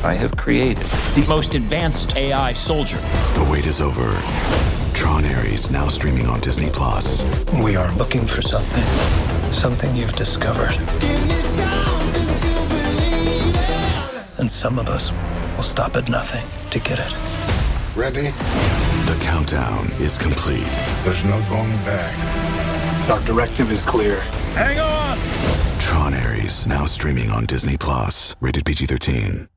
I have created the most advanced AI soldier. The wait is over. Tron Ares now streaming on Disney+. We are looking for something you've discovered. And some of us will stop at nothing to get it. Ready? The countdown is complete. There's no going back. Our directive is clear. Hang on! Tron Ares now streaming on Disney+. Rated PG-13.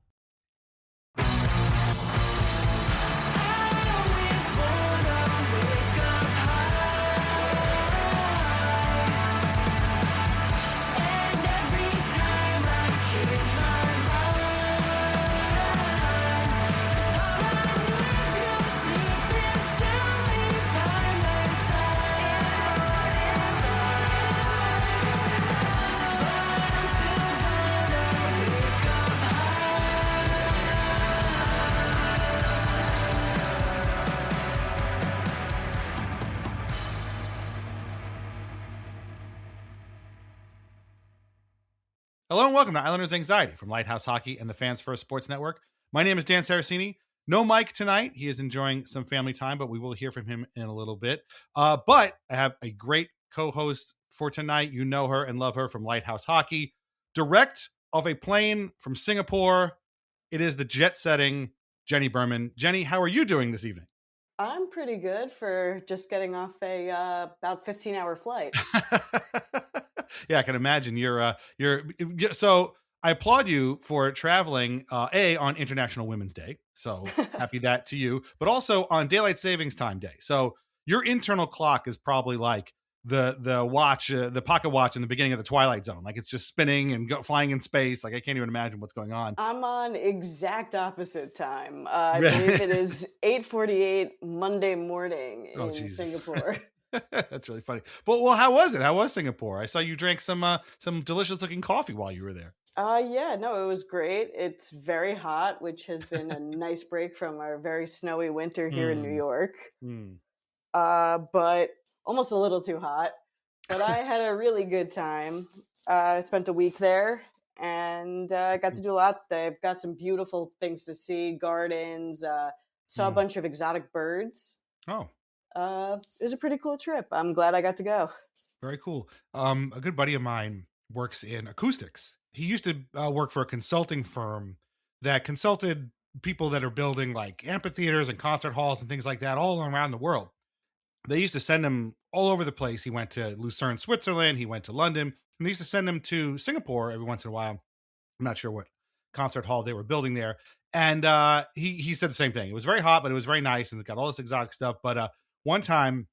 Hello and welcome to Islanders Anxiety from Lighthouse Hockey and the Fans First Sports Network. My name is Dan Saraceni. No Mike tonight. He is enjoying some family time, but we will hear from him in a little bit. But I have a great co-host for tonight. You know her and love her from Lighthouse Hockey. Direct off a plane from Singapore, it is the jet-setting Jenny Berman. Jenny, how are you doing this evening? I'm pretty good for just getting off a about 15-hour flight. Yeah, I can imagine. So I applaud you for traveling on International Women's Day. So happy that to you, but also on Daylight Savings Time Day. So your internal clock is probably like the watch, the pocket watch in the beginning of the Twilight Zone. Like it's just spinning and flying in space. Like I can't even imagine what's going on. I'm on exact opposite time. I believe it is 8:48 Monday morning in Singapore. That's really funny. But well, how was it? How was Singapore? I saw you drank some delicious looking coffee while you were there. Yeah, no, it was great. It's very hot, which has been a nice break from our very snowy winter here in New York. But almost a little too hot. But I had a really good time. I spent a week there and got to do a lot. They've got some beautiful things to see, gardens, saw a bunch of exotic birds. Oh. It was a pretty cool trip. I'm glad I got to go. Very cool. A good buddy of mine works in acoustics. He used to work for a consulting firm that consulted people that are building like amphitheaters and concert halls and things like that all around the world. They used to send him all over the place. He went to Lucerne, Switzerland. He went to London. And they used to send him to Singapore every once in a while. I'm not sure what concert hall they were building there. And he said the same thing. It was very hot, but it was very nice. And it's got all this exotic stuff. But one time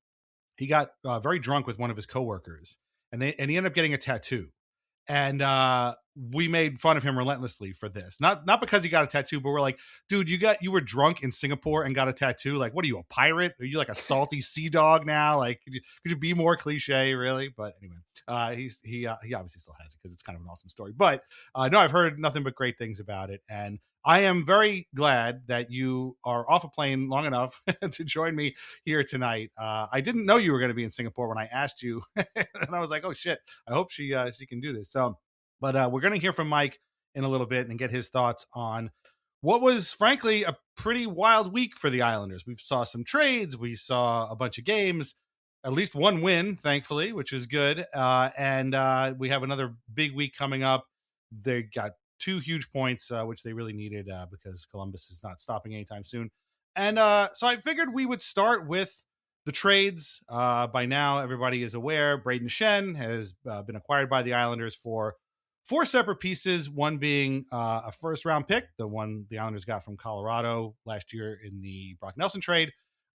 he got very drunk with one of his coworkers and he ended up getting a tattoo. And we made fun of him relentlessly for this. Not because he got a tattoo, but we're like, dude, you were drunk in Singapore and got a tattoo. Like, what are you, a pirate? Are you like a salty sea dog now? Like, could you be more cliche, really? But anyway, he obviously still has it because it's kind of an awesome story. But no, I've heard nothing but great things about it. And I am very glad that you are off a plane long enough to join me here tonight. I didn't know you were going to be in Singapore when I asked you, and I was like, "Oh shit! I hope she can do this." So, but we're going to hear from Mike in a little bit and get his thoughts on what was, frankly, a pretty wild week for the Islanders. We saw some trades, we saw a bunch of games, at least one win, thankfully, which is good, and we have another big week coming up. They got 2 huge points, which they really needed because Columbus is not stopping anytime soon. And so I figured we would start with the trades. By now, everybody is aware Brayden Schenn has been acquired by the Islanders for 4 separate pieces, one being a first-round pick, the one the Islanders got from Colorado last year in the Brock Nelson trade.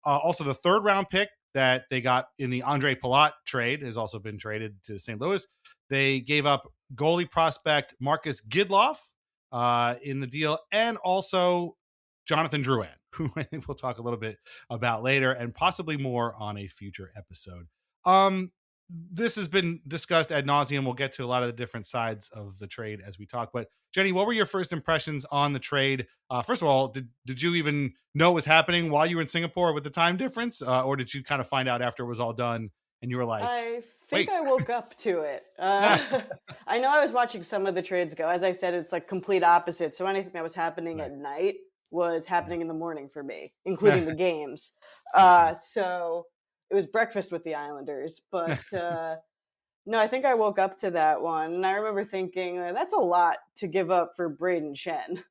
Also, the 3rd-round pick that they got in the Andre Palat trade has also been traded to St. Louis. They gave up goalie prospect Marcus Gidloff in the deal, and also Jonathan Drouin, who I think we'll talk a little bit about later, and possibly more on a future episode. This has been discussed ad nauseum. We'll get to a lot of the different sides of the trade as we talk. But Jenny, what were your first impressions on the trade? First of all, did you even know what was happening while you were in Singapore with the time difference, or did you kind of find out after it was all done and you were like, I think wait. I woke up to it. I know I was watching some of the trades go. As I said, it's like complete opposite. So anything that was happening at night was happening in the morning for me, including the games. So it was breakfast with the Islanders. But no, I think I woke up to that one. And I remember thinking, that's a lot to give up for Brayden Schenn.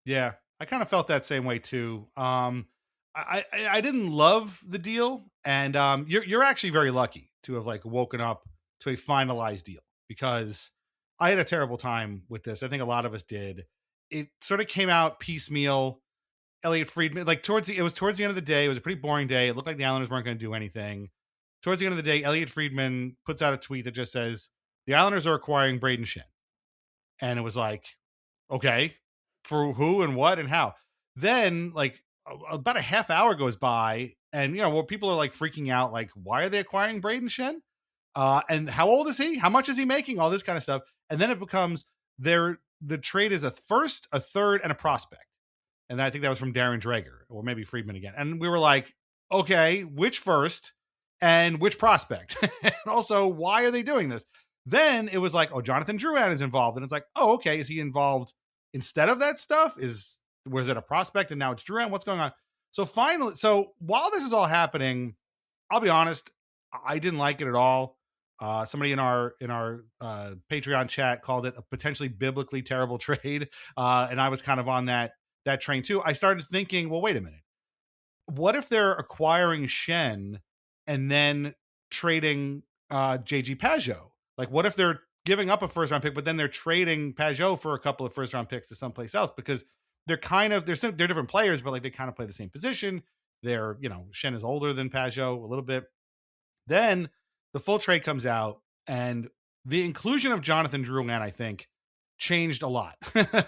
Yeah. I kind of felt that same way too. I didn't love the deal, and you're actually very lucky to have like woken up to a finalized deal, because I had a terrible time with this. I think a lot of us did. It sort of came out piecemeal. Elliot Friedman, like it was towards the end of the day. It was a pretty boring day. It looked like the Islanders weren't going to do anything. Towards the end of the day, Elliot Friedman puts out a tweet that just says, "The Islanders are acquiring Brayden Schenn," and it was like, okay, for who and what and how? Then like about a half hour goes by, and people are like freaking out, like, why are they acquiring Brayden Schenn? And how old is he? How much is he making? All this kind of stuff. And then it becomes the trade is a first, a third, and a prospect. And I think that was from Darren Dreger, or maybe Friedman again. And we were like, okay, which first and which prospect? And also, why are they doing this? Then it was like, oh, Jonathan Drouin is involved. And it's like, oh, okay, is he involved instead of that stuff? Was it a prospect and now it's Drouin? What's going on? So while this is all happening, I'll be honest, I didn't like it at all. Somebody in our Patreon chat called it a potentially biblically terrible trade. And I was kind of on that train too. I started thinking, well, wait a minute. What if they're acquiring Schenn and then trading J-G Pageau? Like, what if they're giving up a first round pick, but then they're trading Pageau for a couple of first round picks to someplace else? Because they're different players, but like they kind of play the same position. They're, Schenn is older than Pageau a little bit. Then the full trade comes out, and the inclusion of Jonathan Drouin, I think, changed a lot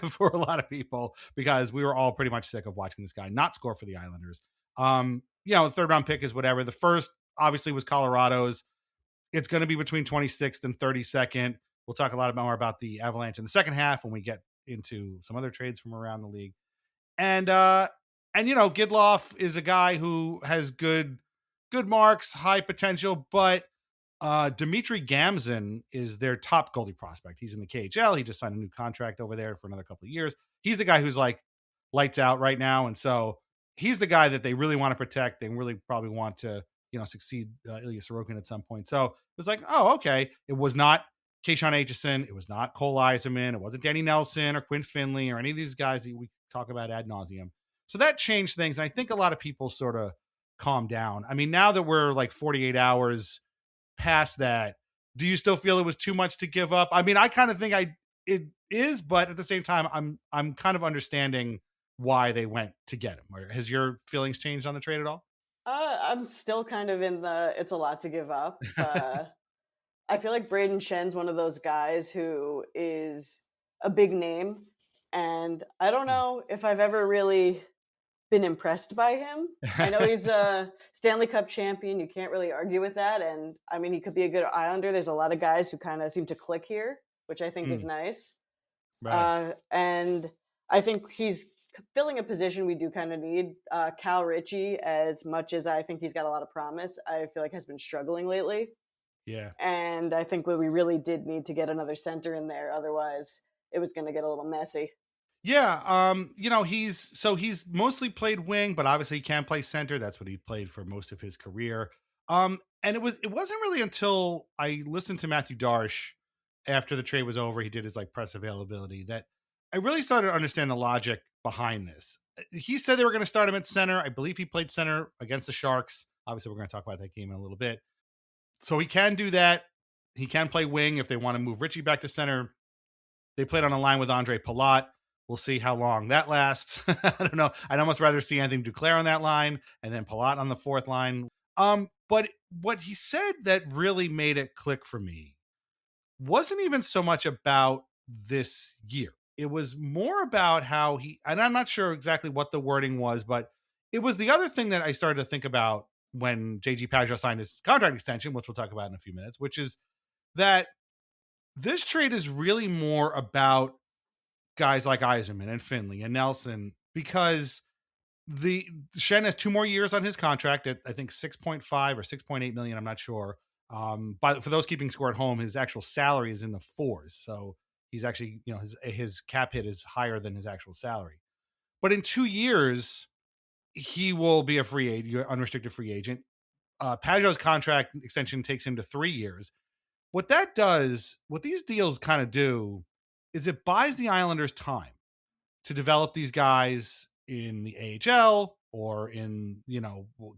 for a lot of people, because we were all pretty much sick of watching this guy not score for the Islanders. The third round pick is whatever. The first obviously was Colorado's. It's going to be between 26th and 32nd. We'll talk a lot more about the Avalanche in the second half when we get into some other trades from around the league. And Gidloff is a guy who has good marks, high potential, but Dmitry Gamzin is their top goalie prospect. He's in the KHL. He just signed a new contract over there for another couple of years. He's the guy who's like lights out right now. And so he's the guy that they really want to protect. They really probably want to, succeed Ilya Sorokin at some point. So it was like, oh, okay. It was not Keishon Aitchison. It was not Cole Eiserman. It wasn't Danny Nelson or Quinn Finley or any of these guys that we talk about ad nauseum. So that changed things. And I think a lot of people sort of calmed down. I mean, now that we're like 48 hours past that, do you still feel it was too much to give up? I mean, I kind of think it is, but at the same time, I'm kind of understanding why they went to get him. Has your feelings changed on the trade at all? I'm still kind of in it's a lot to give up. I feel like Brayden Schenn's one of those guys who is a big name, and I don't know if I've ever really been impressed by him. I know he's a Stanley Cup champion. You can't really argue with that. And I mean, he could be a good Islander. There's a lot of guys who kind of seem to click here, which I think is nice. Right. And I think he's filling a position we do kind of need. Cal Ritchie, as much as I think he's got a lot of promise, I feel like has been struggling lately. Yeah. And I think we really did need to get another center in there. Otherwise, it was going to get a little messy. Yeah. He's mostly played wing, but obviously he can play center. That's what he played for most of his career. And it wasn't really until I listened to Mathieu Darche after the trade was over, he did his like press availability, that I really started to understand the logic behind this. He said they were going to start him at center. I believe he played center against the Sharks. Obviously, we're going to talk about that game in a little bit. So he can do that. He can play wing if they want to move Ritchie back to center. They played on a line with Andre Palat. We'll see how long that lasts. I don't know. I'd almost rather see Anthony Duclair on that line and then Palat on the fourth line. But what he said that really made it click for me wasn't even so much about this year. It was more about how and I'm not sure exactly what the wording was, but it was the other thing that I started to think about when J-G Pageau signed his contract extension, which we'll talk about in a few minutes, which is that this trade is really more about guys like Eiserman and Finley and Nelson, because the Schenn has 2 more years on his contract at I think 6.5 or 6.8 million. I'm not sure. But for those keeping score at home, his actual salary is in the 4s. So he's actually, his cap hit is higher than his actual salary. But in 2 years, he will be a free agent, unrestricted free agent. Pageau's contract extension takes him to 3 years. What these deals kind of do is it buys the Islanders time to develop these guys in the AHL or in,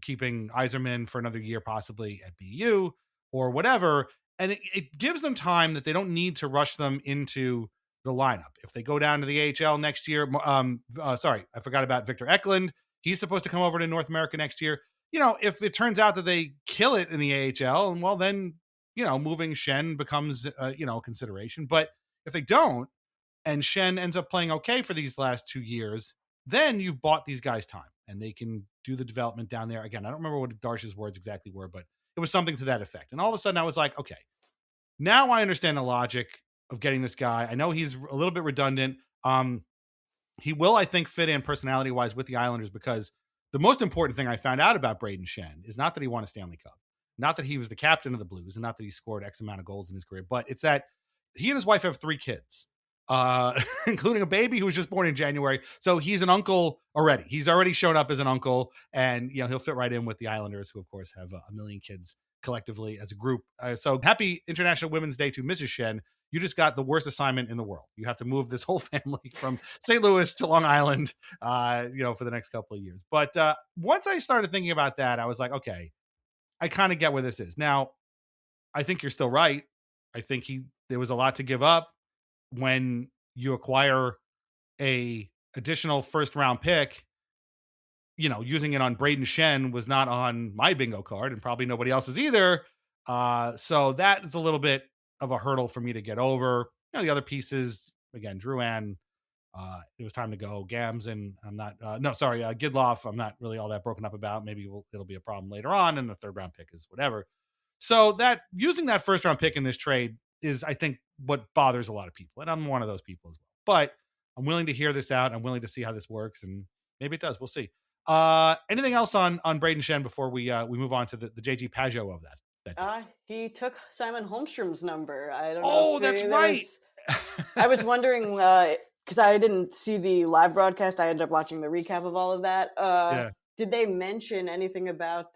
keeping Yzerman for another year, possibly at BU or whatever. And it gives them time that they don't need to rush them into the lineup. If they go down to the AHL next year, sorry, I forgot about Victor Eklund. He's supposed to come over to North America next year. If it turns out that they kill it in the AHL, and well, then, moving Schenn becomes, a consideration. But if they don't, and Schenn ends up playing okay for these last 2 years, then you've bought these guys time and they can do the development down there. Again, I don't remember what Darche's words exactly were, but it was something to that effect. And all of a sudden I was like, okay, now I understand the logic of getting this guy. I know he's a little bit redundant. He will, I think, fit in personality-wise with the Islanders, because the most important thing I found out about Brayden Schenn is not that he won a Stanley Cup, not that he was the captain of the Blues, and not that he scored X amount of goals in his career, but it's that he and his wife have 3 kids, including a baby who was just born in January. So he's an uncle already. He's already shown up as an uncle, and he'll fit right in with the Islanders, who of course have a million kids collectively as a group. So happy International Women's Day to Mrs. Schenn. You just got the worst assignment in the world. You have to move this whole family from St. Louis to Long Island, for the next couple of years. But once I started thinking about that, I was like, okay, I kind of get where this is. Now, I think you're still right. I think there was a lot to give up when you acquire a additional first round pick. Using it on Brayden Schenn was not on my bingo card, and probably nobody else's either. So that is a little bit of a hurdle for me to get over. The other pieces, again, Drouin, it was time to go. Gams, and I'm not, Gidloff, I'm not really all that broken up about. Maybe it'll be a problem later on, and the 3rd round pick is whatever. So that using that 1st round pick in this trade is, I think, what bothers a lot of people. And I'm one of those people as well. But I'm willing to hear this out. I'm willing to see how this works, and maybe it does. We'll see. Anything else on Brayden Schenn before we move on to the J-G Pageau of that? He took Simon Holmstrom's number. I don't know. Oh, that's right. I was wondering, because I didn't see the live broadcast. I ended up watching the recap of all of that. Did they mention anything about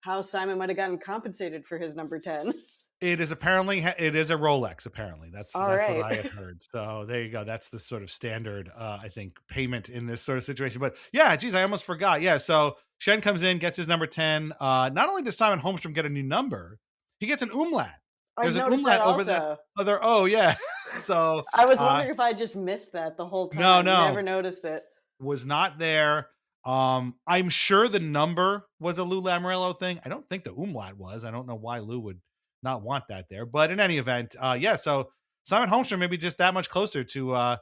how Simon might have gotten compensated for his number 10? It is a Rolex. Apparently, that's right. what I had heard. So there you go. That's the sort of standard, I think, payment in this sort of situation. But yeah, geez, I almost forgot. Yeah, so Schenn comes in, gets his number 10. Not only does Simon Holmstrom get a new number, he gets an umlaut. There's an umlaut over that other. Oh yeah. So I was wondering if I just missed that the whole time. No, never noticed it. Was not there. I'm sure the number was a Lou Lamoriello thing. I don't think the umlaut was. I don't know why Lou would not want that there, but in any event, so Simon Holmstrom may be just that much closer to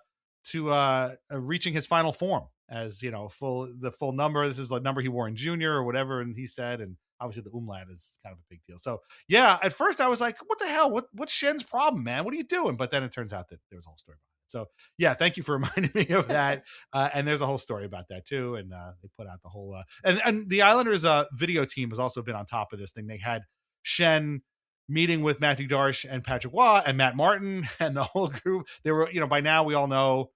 reaching his final form as the full number. This is the number he wore in junior or whatever, and he said, and obviously the umlaut is kind of a big deal. So yeah, at first I was like, what the hell, what's Schenn's problem, man, what are you doing? But then it turns out that there was a whole story about it. So yeah, thank you for reminding me of that. And there's a whole story about that too, and they put out the whole and the Islanders video team has also been on top of this thing. They had Schenn meeting with Mathieu Darche and Patrick Waugh and Matt Martin and the whole group. They were, by now we all know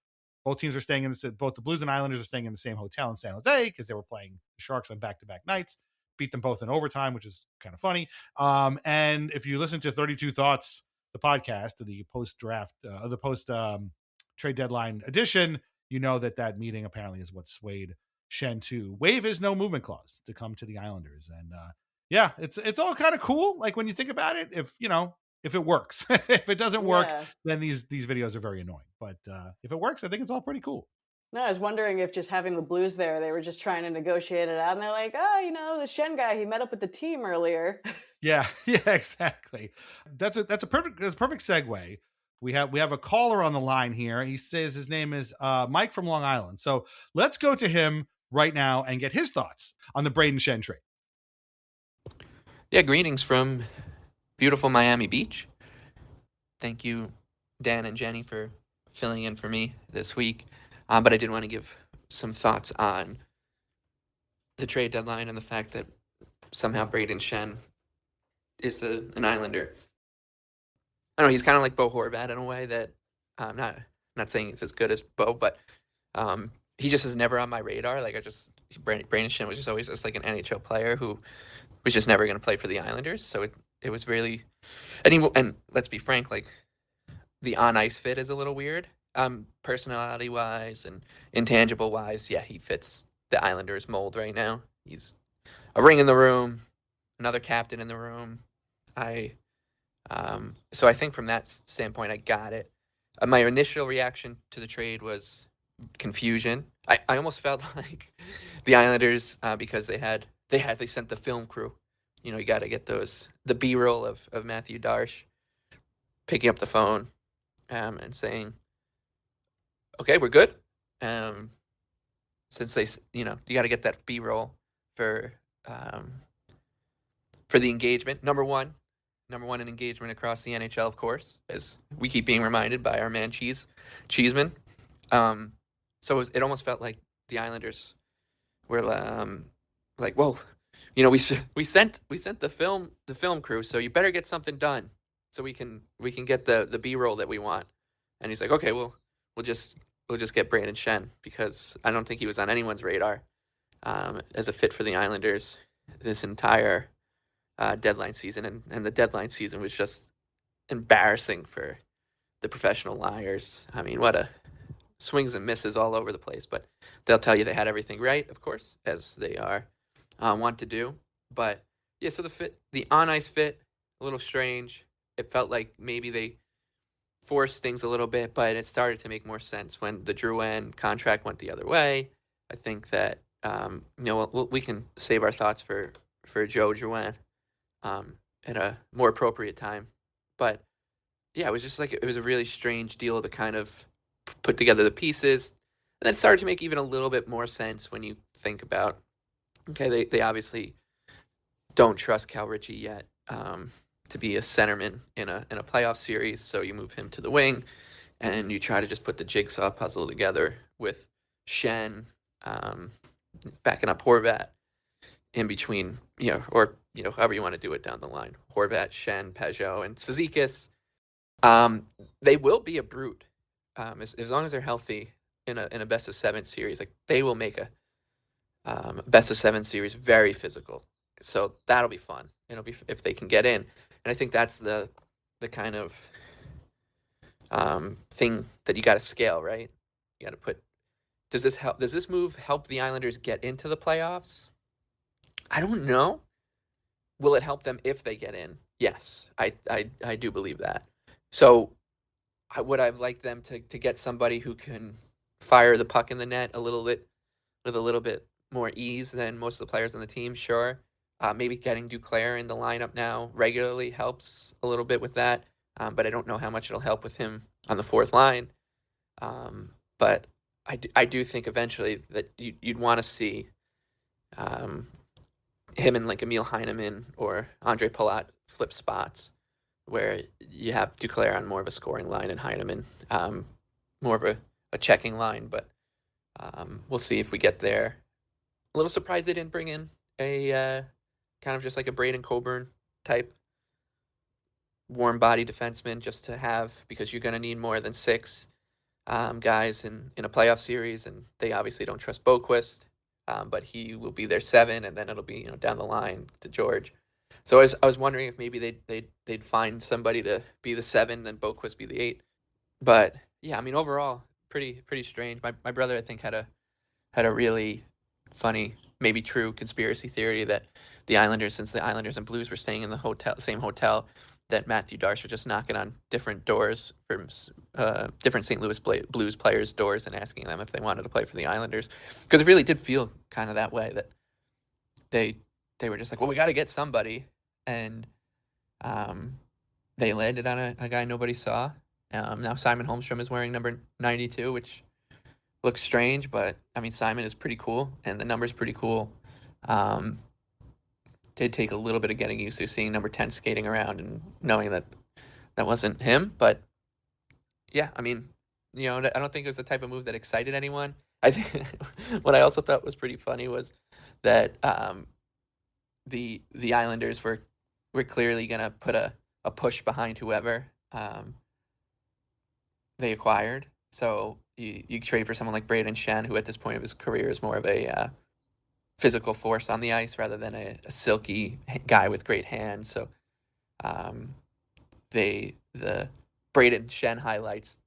both teams are staying both the Blues and Islanders are staying in the same hotel in San Jose because they were playing the Sharks on back-to-back nights, beat them both in overtime, which is kind of funny. And if you listen to 32 Thoughts, the podcast, the post-draft, the post-trade deadline edition, you know that meeting apparently is what swayed Schenn to waive his no movement clause to come to the Islanders. And yeah, it's all kind of cool. Like when you think about it, if it works, if it doesn't work, then these videos are very annoying. But if it works, I think it's all pretty cool. No, I was wondering if just having the Blues there, they were just trying to negotiate it out. And they're like, the Schenn guy, he met up with the team earlier. Yeah, exactly. That's a perfect segue. We have a caller on the line here. He says his name is Mike from Long Island. So let's go to him right now and get his thoughts on the Brayden Schenn trade. Yeah, greetings from beautiful Miami Beach. Thank you, Dan and Jenny, for filling in for me this week. But I did want to give some thoughts on the trade deadline and the fact that somehow Brayden Schenn is an Islander. I don't know, he's kind of like Bo Horvat in a way that not saying he's as good as Bo, but he just is never on my radar. Like Brayden Schenn was just always just like an NHL player who was just never going to play for the Islanders. So it was really, and let's be frank, like the on ice fit is a little weird. Personality wise and intangible wise, yeah, he fits the Islanders mold right now. He's a ring in the room, another captain in the room. So I think from that standpoint, I got it. My initial reaction to the trade was confusion. I almost felt like the Islanders, because they sent the film crew. You know, you got to get the B-roll of Mathieu Darche picking up the phone and saying, okay, we're good. Since you got to get that B-roll for the engagement. Number one in engagement across the NHL, of course, as we keep being reminded by our man Cheeseman. So it almost felt like the Islanders were like, well, we sent the film crew, so you better get something done so we can get the B-roll that we want. And he's like, okay, we'll just get Brayden Schenn, because I don't think he was on anyone's radar as a fit for the Islanders this entire deadline season, and the deadline season was just embarrassing for the professional liars. I mean, what a swings and misses all over the place, but they'll tell you they had everything right, of course, as they want to do. But yeah, so the on ice fit, a little strange. It felt like maybe they forced things a little bit, but it started to make more sense when the Drouin contract went the other way. I think that we can save our thoughts for Joe Drouin at a more appropriate time. But yeah, it was just like it was a really strange deal to kind of put together the pieces, and then it started to make even a little bit more sense when you think about, okay, they obviously don't trust Cal Ritchie yet to be a centerman in a playoff series, so you move him to the wing, and you try to just put the jigsaw puzzle together with Schenn backing up Horvat in between, or however you want to do it down the line. Horvat, Schenn, Pageau, and Cizikas. They will be a brute as long as they're healthy in a best of 7 series. Like, they will make a best of 7 series very physical. So that'll be fun. It'll be if they can get in, and I think that's the kind of thing that you got to scale, right? You got to put. Does this move help the Islanders get into the playoffs? I don't know. Will it help them if they get in? Yes, I do believe that. So would I like them to get somebody who can fire the puck in the net a little bit with a little bit more ease than most of the players on the team? Sure. Maybe getting Duclair in the lineup now regularly helps a little bit with that. But I don't know how much it'll help with him on the fourth line. But I do think eventually that you'd want to see him and like Emil Heineman or Andre Palat flip spots, where you have Duclair on more of a scoring line and Heineman more of a checking line. But we'll see if we get there. A little surprised they didn't bring in a kind of just like a Braden Coburn type warm body defenseman just to have, because you're going to need more than 6 guys in a playoff series, and they obviously don't trust Boquist, but he will be their 7, and then it'll be down the line to George. So I was wondering if maybe they'd find somebody to be the 7, then Boquist be the 8. But yeah, I mean, overall pretty strange. My brother, I think, had a really funny, maybe true conspiracy theory that the Islanders, since the Islanders and Blues were staying in the same hotel, that Mathieu Darche was just knocking on different doors from different St. Louis Blues players' doors and asking them if they wanted to play for the Islanders. Because it really did feel kind of that way, that they were just like, well, we got to get somebody. And they landed on a guy nobody saw. Now Simon Holmstrom is wearing number 92, which looks strange, but I mean, Simon is pretty cool, and the number's pretty cool. Did take a little bit of getting used to seeing number 10 skating around and knowing that wasn't him. But yeah, I mean, I don't think it was the type of move that excited anyone. I think what I also thought was pretty funny was that the Islanders were clearly gonna put a push behind whoever they acquired. So you trade for someone like Brayden Schenn, who at this point of his career is more of a physical force on the ice rather than a silky guy with great hands. So the Brayden Schenn highlights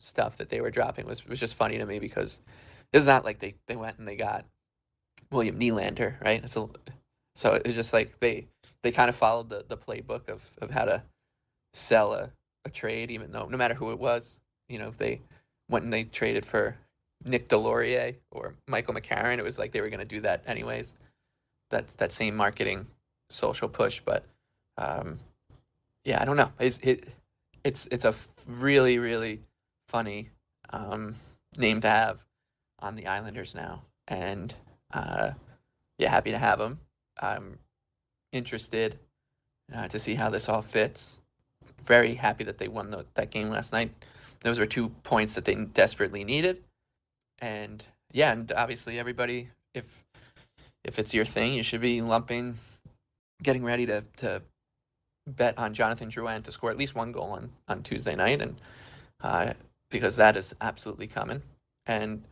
stuff that they were dropping was just funny to me, because it's not like they went and they got William Nylander, right? So it's just like they kind of followed the playbook of how to sell a trade, even though no matter who it was, if they went and they traded for Nick Delorier or Michael McCarron, it was like they were going to do that anyways. That same marketing social push, but yeah, I don't know. It's a really, really funny name to have on the Islanders now, and yeah, happy to have him. I'm interested to see how this all fits. Very happy that they won that game last night. Those were 2 points that they desperately needed, and yeah, and obviously everybody, if it's your thing, you should be getting ready to bet on Jonathan Drouin to score at least 1 goal on Tuesday night, and because that is absolutely coming. And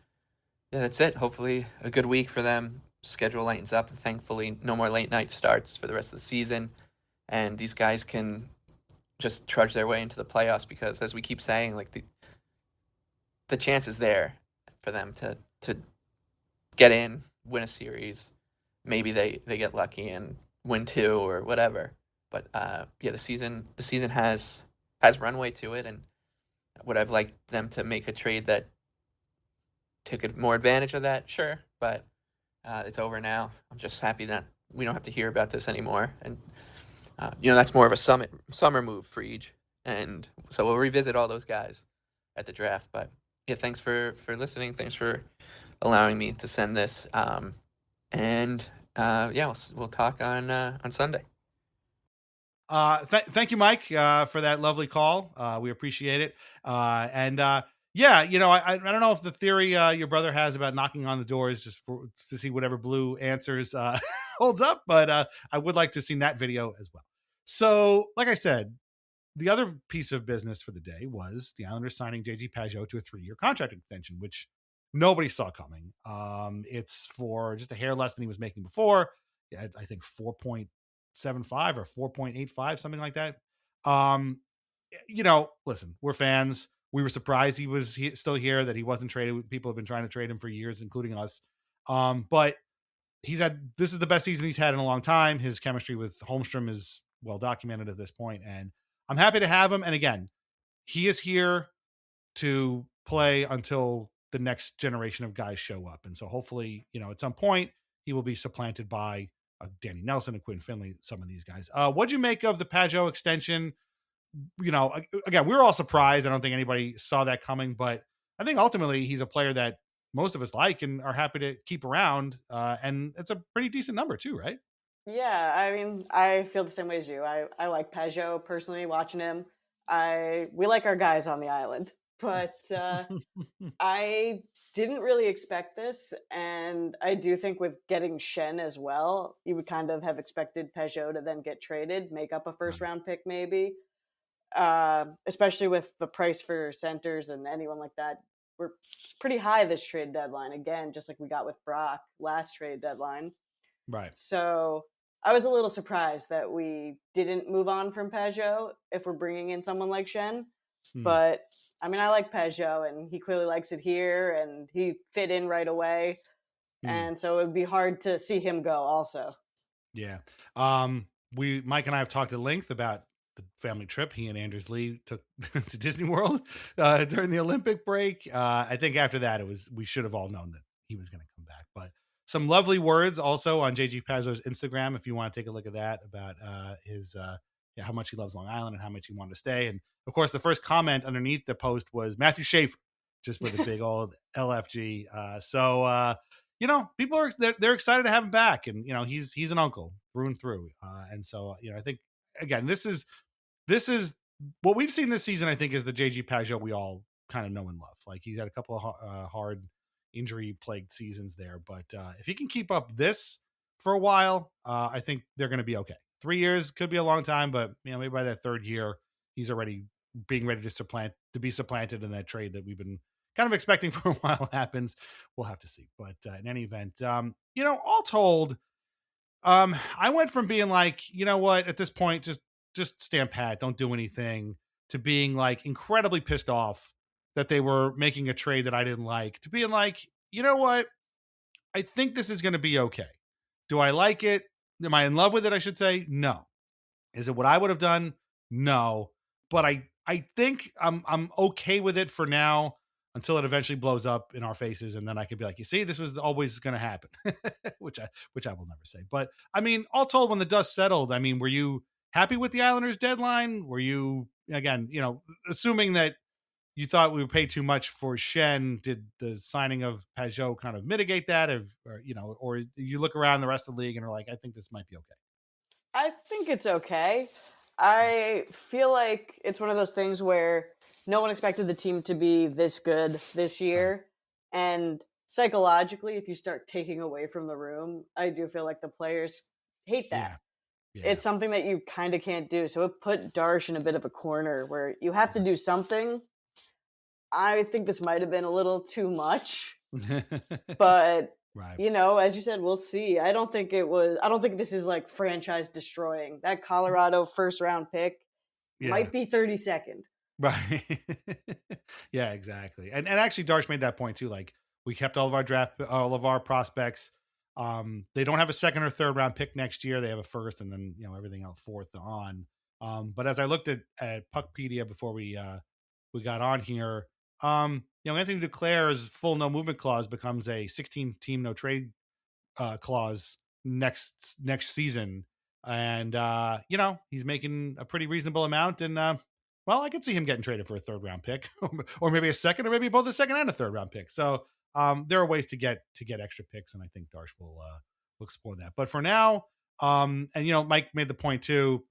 yeah, that's it. Hopefully a good week for them. Schedule lightens up. Thankfully, no more late night starts for the rest of the season, and these guys can just trudge their way into the playoffs, because as we keep saying, like the chance is there for them to get in, win a series. Maybe they get lucky and win 2 or whatever. But yeah, the season has runway to it, and would I've liked them to make a trade that took more advantage of that? Sure, but it's over now. I'm just happy that we don't have to hear about this anymore, and that's more of a summer move for Eej, and so we'll revisit all those guys at the draft. But yeah, thanks for listening. Thanks for allowing me to send this, and yeah, we'll talk on Sunday. Thank you, Mike, for that lovely call. We appreciate it. Yeah, I don't know if the theory your brother has about knocking on the doors just to see whatever blue answers holds up, but I would like to have seen that video as well. So, like I said, the other piece of business for the day was the Islanders signing J-G Pageau to a 3-year contract extension, which nobody saw coming. It's for just a hair less than he was making before. Yeah, I think 4.75 or 4.85, something like that. Listen, we're fans. We were surprised he was still here, that he wasn't traded. People have been trying to trade him for years, including us. But this is the best season he's had in a long time. His chemistry with Holmstrom is well documented at this point, and I'm happy to have him. And again, he is here to play until the next generation of guys show up. And so hopefully, at some point he will be supplanted by Danny Nelson and Quinn Finley, some of these guys. What'd you make of the Pageau extension? Again, we were all surprised. I don't think anybody saw that coming, but I think ultimately he's a player that most of us like and are happy to keep around. And it's a pretty decent number too, right? Yeah, I mean, I feel the same way as you. I like Pageau personally, watching him. We like our guys on the island, but I didn't really expect this, and I do think with getting Schenn as well, you would kind of have expected Pageau to then get traded, make up a first-round pick maybe, especially with the price for centers and anyone like that. We're pretty high this trade deadline, again, just like we got with Brock last trade deadline. Right. So I was a little surprised that we didn't move on from Pageau if we're bringing in someone like Schenn. But I mean, I like Pageau, and he clearly likes it here, and he fit in right away. And so it would be hard to see him go also. Yeah. Mike and I have talked at length about the family trip he and Anders Lee took to Disney World during the Olympic break. I think after that, we should have all known that he was going to come back. But some lovely words also on J-G Pageau's Instagram, if you want to take a look at that, about his how much he loves Long Island and how much he wanted to stay. And of course, the first comment underneath the post was Matthew Schaefer, just with a big old LFG. People they're excited to have him back, and he's an uncle through and through. And so I think again, this is what we've seen this season. I think is the J-G Pageau we all kind of know and love. Like, he's had a couple of hard injury-plagued seasons there. But if he can keep up this for a while, I think they're going to be okay. 3 years could be a long time, but maybe by that third year, he's already being ready to be supplanted in that trade that we've been kind of expecting for a while happens. We'll have to see. But in any event, all told, I went from being like, you know what, at this point, just stand pat, don't do anything, to being like incredibly pissed off that they were making a trade that I didn't like, to being like, you know what, I think this is going to be okay. Do I like it? Am I in love with it? I should say no. Is it what I would have done? No. But I think I'm okay with it for now until it eventually blows up in our faces, and then I can be like, you see, this was always going to happen, which I will never say. But I mean, all told, when the dust settled, I mean, were you happy with the Islanders deadline? Were you, again, assuming that you thought we would pay too much for Schenn, did the signing of Pageau kind of mitigate that? Or you look around the rest of the league and are like, I think this might be okay? I think it's okay. I feel like it's one of those things where no one expected the team to be this good this year. And psychologically, if you start taking away from the room, I do feel like the players hate that. Yeah. It's something that you kind of can't do. So it put Darche in a bit of a corner where you have to do something. I think this might have been a little too much, but right. As you said, we'll see. I don't think this is like franchise destroying. That Colorado first round pick might be 32nd. Right. Yeah, exactly. And actually Darche made that point too. Like, we kept all of our prospects. They don't have a second or third round pick next year. They have a first, and then, everything else fourth on. But as I looked at Puckpedia before we got on here, Anthony Duclair's full no movement clause becomes a 16 team no trade clause next season. And, he's making a pretty reasonable amount. And, I could see him getting traded for a third round pick or maybe a second, or maybe both a second and a third round pick. So there are ways to get extra picks. And I think Darche will explore that. But for now, Mike made the point too.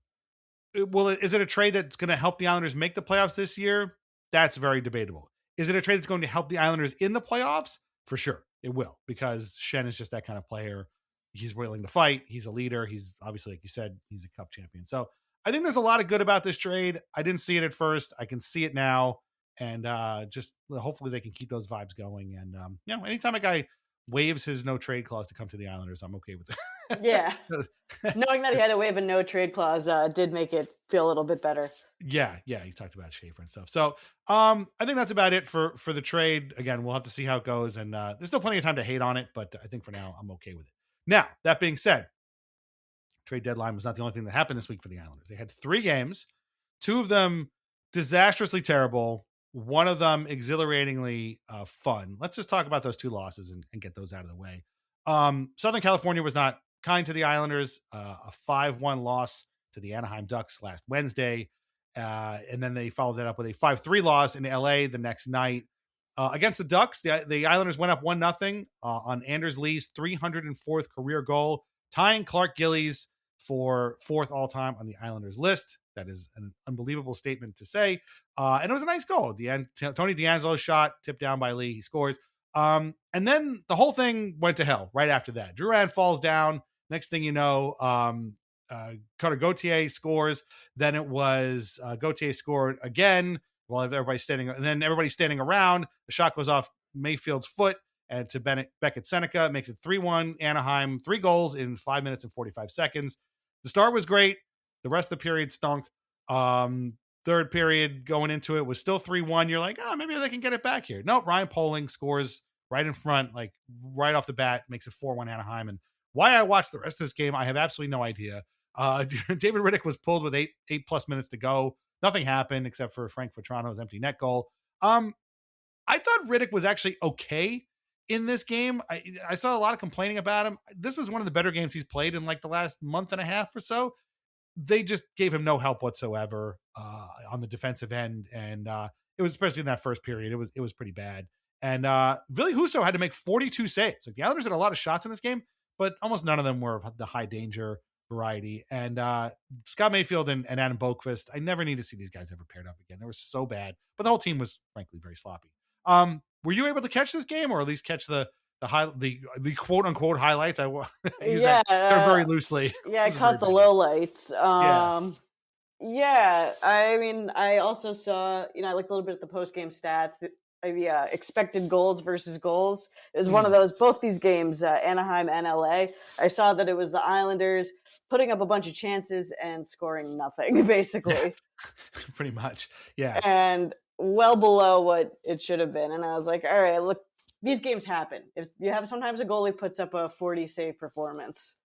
Is it a trade that's going to help the Islanders make the playoffs this year? That's very debatable. Is it a trade that's going to help the Islanders in the playoffs? For sure, it will, because Schenn is just that kind of player. He's willing to fight. He's a leader. He's obviously, like you said, he's a cup champion. So I think there's a lot of good about this trade. I didn't see it at first. I can see it now. And just hopefully they can keep those vibes going. And, anytime a guy waives his no trade clause to come to the Islanders, I'm okay with it. Yeah. Knowing that he had to waive a no trade clause did make it feel a little bit better. Yeah. You talked about Schaefer and stuff. So I think that's about it for the trade. Again, we'll have to see how it goes. And there's still plenty of time to hate on it, but I think for now I'm okay with it. Now, that being said, trade deadline was not the only thing that happened this week for the Islanders. They had 3 games, 2 of them disastrously terrible, one of them exhilaratingly fun. Let's just talk about those 2 losses and get those out of the way. Southern California was not kind to the Islanders, a 5-1 loss to the Anaheim Ducks last Wednesday. And then they followed that up with a 5-3 loss in LA the next night. Against the Ducks, the Islanders went up 1-0 on Anders Lee's 304th career goal, tying Clark Gillies for 4th all-time on the Islanders list. That is an unbelievable statement to say. And it was a nice goal. Tony DeAngelo's shot, tipped down by Lee. He scores. And then the whole thing went to hell right after that. Drouin falls down. Next thing you know, Carter Gauthier scores. Then it was Gauthier scored again while everybody's standing. And then everybody's standing around. The shot goes off Mayfield's foot and to Beckett Seneca. Makes it 3-1 Anaheim. 3 goals in 5 minutes and 45 seconds. The start was great. The rest of the period stunk. Third period going into it was still 3-1. You're like, maybe they can get it back here. No, Ryan Poling scores right in front, like right off the bat, makes it 4-1 Anaheim. And why I watched the rest of this game, I have absolutely no idea. David Riddick was pulled with 8+ minutes to go. Nothing happened except for Frank Vetrano's empty net goal. I thought Riddick was actually okay in this game. I saw a lot of complaining about him. This was one of the better games he's played in like the last month and a half or so. They just gave him no help whatsoever on the defensive end. And it was, especially in that first period, it was pretty bad. And Ville Husso had to make 42 saves. Like, the Islanders had a lot of shots in this game, but almost none of them were of the high danger variety. And Scott Mayfield and Adam Boqvist, I never need to see these guys ever paired up again. They were so bad, but the whole team was frankly very sloppy. were you able to catch this game, or at least catch the quote unquote highlights? I use Yeah, that term very loosely. Yeah, I caught the lowlights. Yeah. Yeah, I mean, I also saw, I looked a little bit at the post-game stats, the expected goals versus goals. It was one of those, both these games, Anaheim and LA. I saw that it was the Islanders putting up a bunch of chances and scoring nothing, basically. Pretty much, yeah. And well below what it should have been. And I was like, all right, look, these games happen. If you have sometimes a goalie puts up a 40 save performance.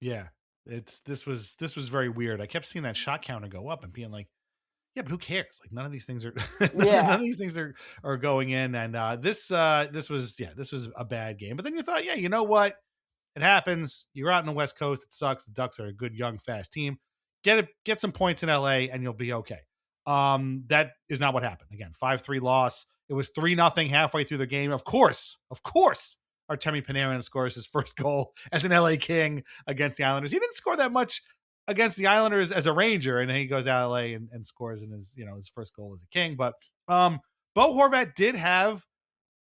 Yeah. This was very weird. I kept seeing that shot counter go up and being like, yeah, but who cares? Like, none of these things are none of these things are going in. And this was a bad game. But then you thought, yeah, you know what? It happens. You're out in the West Coast. It sucks. The Ducks are a good, young, fast team. Get some points in LA and you'll be okay. That is not what happened. Again, 5-3 loss. It was 3-0 halfway through the game. Of course, Artemi Panarin scores his first goal as an LA King against the Islanders. He didn't score that much against the Islanders as a Ranger, and then he goes to LA and scores in his first goal as a King. But Bo Horvat did have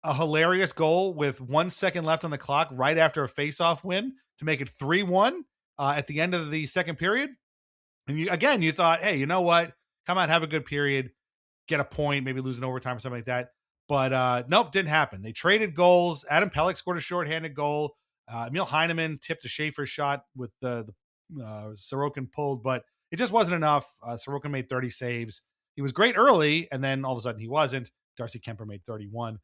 a hilarious goal with 1 second left on the clock right after a faceoff win to make it 3-1 at the end of the second period. And you thought, hey, you know what? Come out, have a good period, get a point, maybe lose an overtime or something like that. But nope, didn't happen. They traded goals. Adam Pelech scored a shorthanded goal. Emil Heineman tipped a Schaefer shot with the Sorokin pulled, but it just wasn't enough. Sorokin made 30 saves. He was great early, and then all of a sudden he wasn't. Darcy Kemper made 31.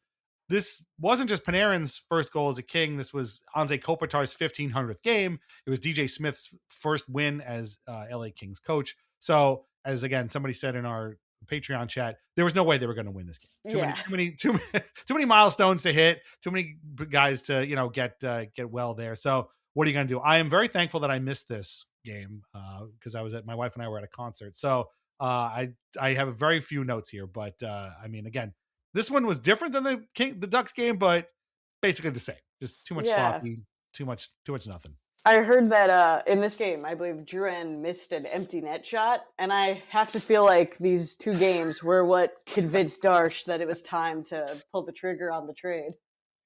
This wasn't just Panarin's first goal as a King. This was Anze Kopitar's 1,500th game. It was DJ Smith's first win as LA Kings coach. So, as again, somebody said in our Patreon chat, there was no way they were going to win this game. Too many milestones to hit, too many guys to get well there. So what are you going to do? I am very thankful that I missed this game because my wife and I were at a concert. So I have a very few notes here, but I mean, again, this one was different than the Ducks game, but basically the same. Just too much sloppy, too much nothing. I heard that in this game, I believe Drouin missed an empty net shot, and I have to feel like these two games were what convinced Darche that it was time to pull the trigger on the trade.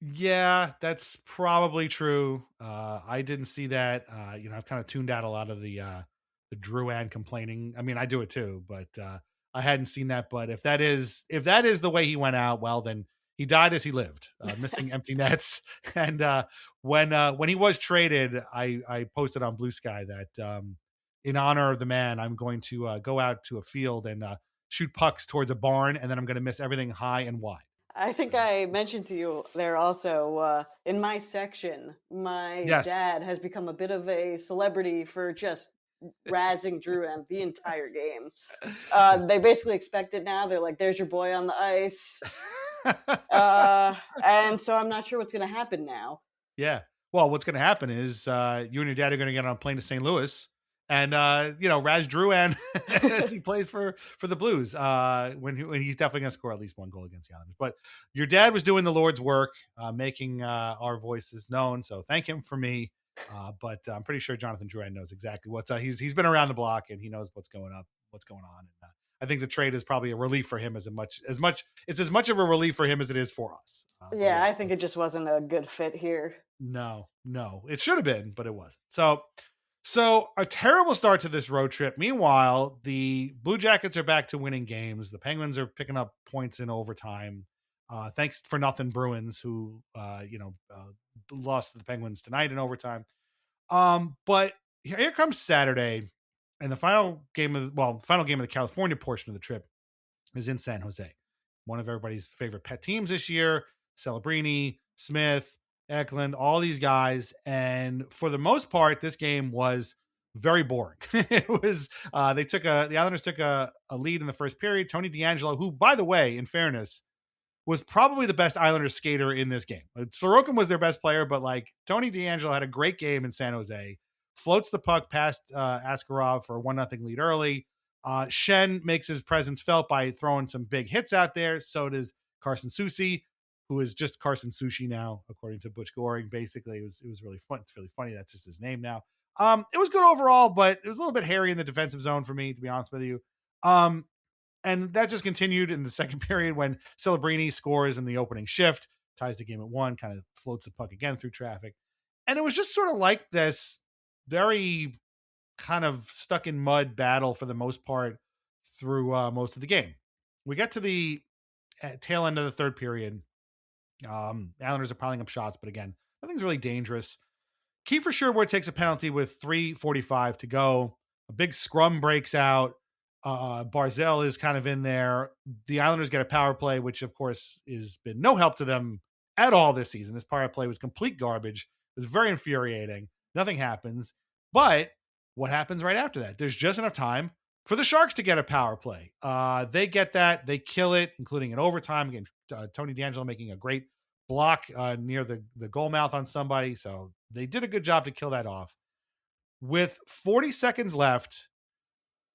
Yeah, that's probably true. I didn't see that. I've kind of tuned out a lot of the Drouin complaining. I mean, I do it too, but I hadn't seen that. But if that is the way he went out, well, then he died as he lived, missing empty nets. And when he was traded, I posted on Blue Sky that in honor of the man, I'm going to go out to a field and shoot pucks towards a barn, and then I'm going to miss everything high and wide. I think I mentioned to you there also, in my section, my dad has become a bit of a celebrity for just razzing Drouin the entire game. They basically expect it now. They're like, there's your boy on the ice. And so I'm not sure what's going to happen now. Yeah. Well, what's going to happen is you and your dad are going to get on a plane to St. Louis and, Raz Drouin as he plays for the Blues when he's definitely going to score at least one goal against the Islanders. But your dad was doing the Lord's work, making our voices known. So thank him for me. But I'm pretty sure Jonathan Drouin knows exactly what's he's been around the block and he knows what's going on. And, I think the trade is probably a relief for him it's as much of a relief for him as it is for us. I think it just wasn't a good fit here. No, it should have been, but it wasn't. So a terrible start to this road trip. Meanwhile, the Blue Jackets are back to winning games. The Penguins are picking up points in overtime. Thanks for nothing Bruins who, lost to the Penguins tonight in overtime. But here comes Saturday. And the final game of the California portion of the trip is in San Jose. One of everybody's favorite pet teams this year, Celebrini, Smith, Eklund, all these guys. And for the most part, this game was very boring. It was, the Islanders took a lead in the first period. Tony DeAngelo, who, by the way, in fairness, was probably the best Islanders skater in this game. Sorokin was their best player, but Tony DeAngelo had a great game in San Jose. Floats the puck past Askarov for a 1-0 lead early. Schenn makes his presence felt by throwing some big hits out there. So does Carson Soucy, who is just Carson Sushi now, according to Butch Goring. Basically, it was really fun. It's really funny. That's just his name now. It was good overall, but it was a little bit hairy in the defensive zone for me, to be honest with you. And that just continued in the second period when Celebrini scores in the opening shift, ties the game at 1, kind of floats the puck again through traffic. And it was just sort of like this very kind of stuck in mud battle for the most part through most of the game. We get to the tail end of the third period. Islanders are piling up shots, but again, nothing's really dangerous. Kiefer Sherwood takes a penalty with 3:45 to go. A big scrum breaks out. Barzal is kind of in there. The Islanders get a power play, which of course has been no help to them at all this season. This power play was complete garbage. It was very infuriating. Nothing happens. But what happens right after that? There's just enough time for the Sharks to get a power play. They get that. They kill it, including in overtime. Again, Tony DeAngelo making a great block near the goal mouth on somebody. So they did a good job to kill that off. With 40 seconds left,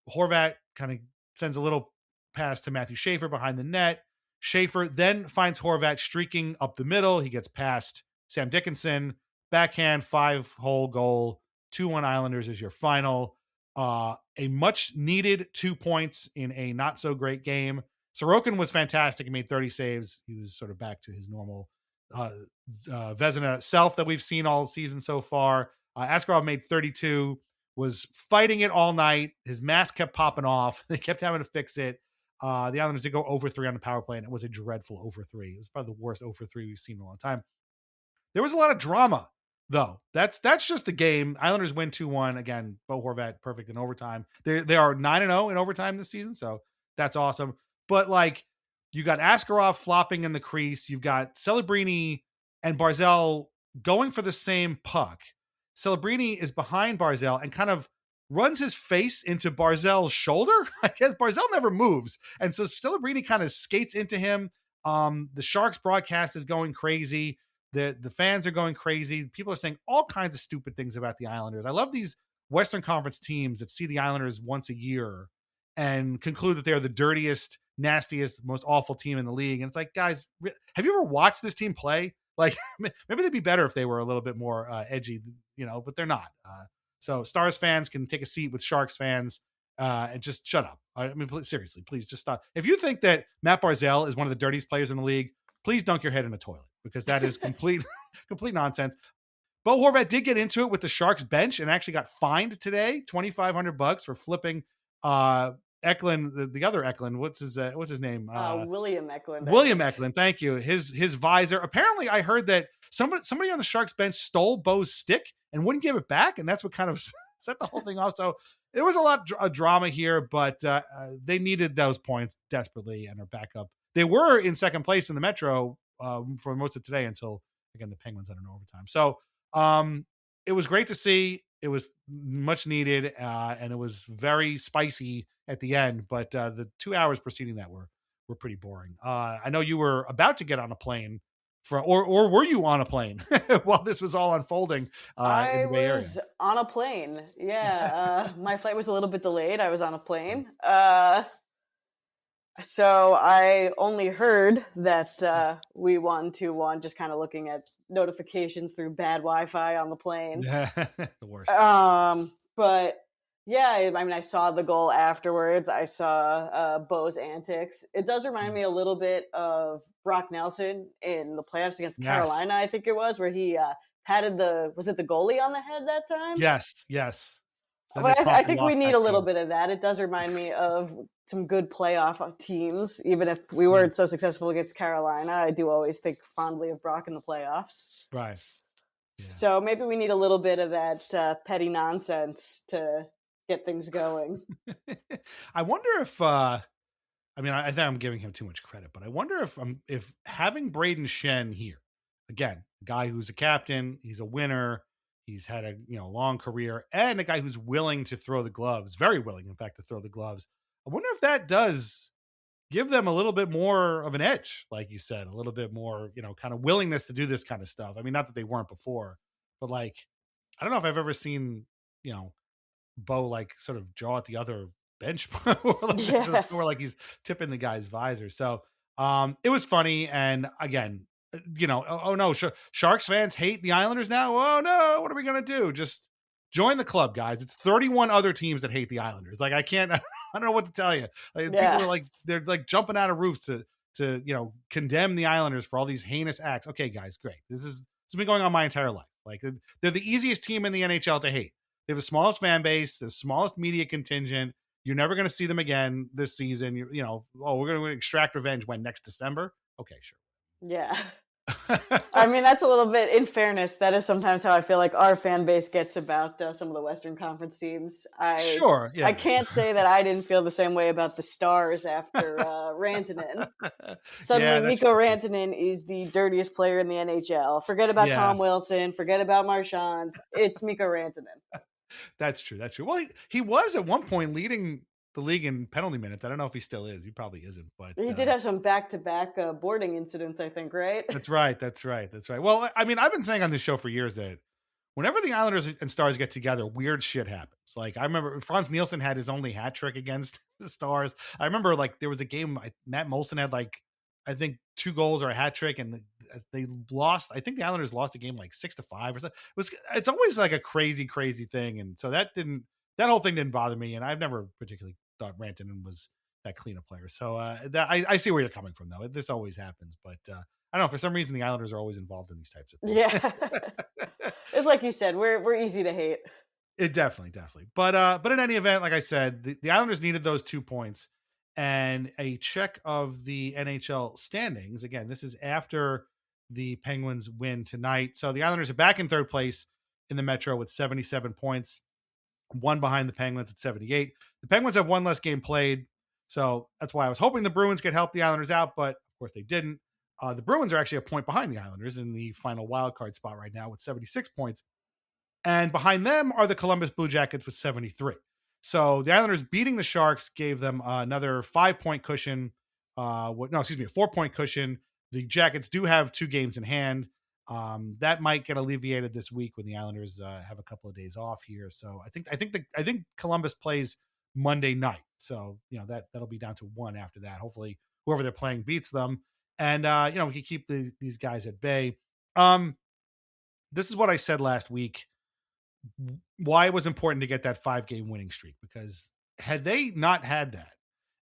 Horvat kind of sends a little pass to Matthew Schaefer behind the net. Schaefer then finds Horvat streaking up the middle. He gets past Sam Dickinson. Backhand, 5-hole goal. 2-1 Islanders is your final. A much needed 2 points in a not so great game. Sorokin was fantastic. He made 30 saves. He was sort of back to his normal Vezina self that we've seen all season so far. Askarov made 32, was fighting it all night. His mask kept popping off. They kept having to fix it. The Islanders did go over 3 on the power play, and it was a dreadful over 3. It was probably the worst over 3 we've seen in a long time. There was a lot of drama, though. That's just the game. Islanders win 2-1. Again, Bo Horvat, perfect in overtime. They are 9-0 in overtime this season, so that's awesome. But, like, you got Askarov flopping in the crease. You've got Celebrini and Barzal going for the same puck. Celebrini is behind Barzal and kind of runs his face into Barzal's shoulder. I guess Barzal never moves. And so Celebrini kind of skates into him. The Sharks broadcast is going crazy. The fans are going crazy. People are saying all kinds of stupid things about the Islanders. I love these Western Conference teams that see the Islanders once a year and conclude that they're the dirtiest, nastiest, most awful team in the league. And it's like, guys, have you ever watched this team play? Like, maybe they'd be better if they were a little bit more edgy, but they're not. So Stars fans can take a seat with Sharks fans and just shut up. I mean, seriously, please just stop. If you think that Matt Barzal is one of the dirtiest players in the league, please dunk your head in a toilet, because that is complete nonsense. Bo Horvat did get into it with the Sharks bench and actually got fined today, $2,500 for flipping Eklund, the other Eklund. What's his name? William Eklund. William Eklund. Thank you. His visor. Apparently, I heard that somebody on the Sharks bench stole Bo's stick and wouldn't give it back, and that's what kind of set the whole thing off. So there was a lot of drama here, but they needed those points desperately and are back up. They were in second place in the Metro for most of today until, again, the Penguins had an overtime. So it was great to see. It was much needed, and it was very spicy at the end. But the 2 hours preceding that were pretty boring. I know you were about to get on a plane or were you on a plane while this was all unfolding? I was on a plane. Yeah, my flight was a little bit delayed. I was on a plane. So I only heard that we won 2-1, just kind of looking at notifications through bad Wi-Fi on the plane. The worst. But yeah, I mean, I saw the goal afterwards. I saw Bo's antics. It does remind me a little bit of Brock Nelson in the playoffs against Carolina, I think it was, where he patted was it the goalie on the head that time? Yes. But I think we need a little bit of that. It does remind me of some good playoff teams. Even if we weren't so successful against Carolina, I do always think fondly of Brock in the playoffs. Right. Yeah. So maybe we need a little bit of that petty nonsense to get things going. I wonder if, I think I'm giving him too much credit, but I wonder if having Brayden Schenn here, again, a guy who's a captain, he's a winner, he's had a long career, and a guy who's willing to throw the gloves, very willing, in fact, to throw the gloves. I wonder if that does give them a little bit more of an edge, like you said, a little bit more, kind of willingness to do this kind of stuff. I mean, not that they weren't before, but like, I don't know if I've ever seen, Bo like sort of jaw at the other bench or like he's tipping the guy's visor. So it was funny. And again, oh no, Sharks fans hate the Islanders now. Oh no, what are we going to do? Just join the club, guys. It's 31 other teams that hate the Islanders. Like, I don't know what to tell you. Like, people are like, they're like jumping out of roofs to condemn the Islanders for all these heinous acts. Okay, guys, great. This has been going on my entire life. Like, they're the easiest team in the NHL to hate. They have the smallest fan base, the smallest media contingent. You're never going to see them again this season. We're going to extract revenge when next December. Okay, sure. Yeah. I mean, that's a little bit, in fairness, that is sometimes how I feel like our fan base gets about some of the Western Conference teams. Sure, yeah. I can't say that I didn't feel the same way about the Stars after Rantanen. Suddenly, Mikko Rantanen is the dirtiest player in the NHL. Forget about Tom Wilson. Forget about Marchand. It's Mikko Rantanen. That's true. Well, he was at one point leading the league in penalty minutes. I don't know if he still is. He probably isn't. But he did have some back-to-back boarding incidents, I think, right? That's right. Well, I mean, I've been saying on this show for years that whenever the Islanders and Stars get together, weird shit happens. Like, I remember Franz Nielsen had his only hat trick against the Stars. I remember, like, there was a game, Matt Molson had, like, I think 2 goals or a hat trick, and they lost. I think the Islanders lost the game like 6-5 or something. It's always like a crazy thing. And so that whole thing didn't bother me. And I've never particularly thought Rantanen was that clean a player. So I see where you're coming from, though. This always happens, but I don't know. For some reason, the Islanders are always involved in these types of things. Yeah, it's like you said, we're easy to hate. It definitely. But in any event, like I said, the Islanders needed those 2 points. And a check of the NHL standings. Again, this is after the Penguins win tonight. So the Islanders are back in 3rd place in the Metro with 77 points, 1 behind the Penguins at 78. The Penguins have 1 less game played. So that's why I was hoping the Bruins could help the Islanders out, but of course they didn't. The Bruins are actually a point behind the Islanders in the final wild card spot right now with 76 points. And behind them are the Columbus Blue Jackets with 73. So the Islanders beating the Sharks gave them another 5-point cushion. A 4-point cushion. The Jackets do have 2 games in hand. That might get alleviated this week when the Islanders have a couple of days off here. So I think Columbus plays Monday night. So that'll be down to 1 after that. Hopefully, whoever they're playing beats them, and we can keep these guys at bay. This is what I said last week. Why it was important to get that 5-game winning streak, because had they not had that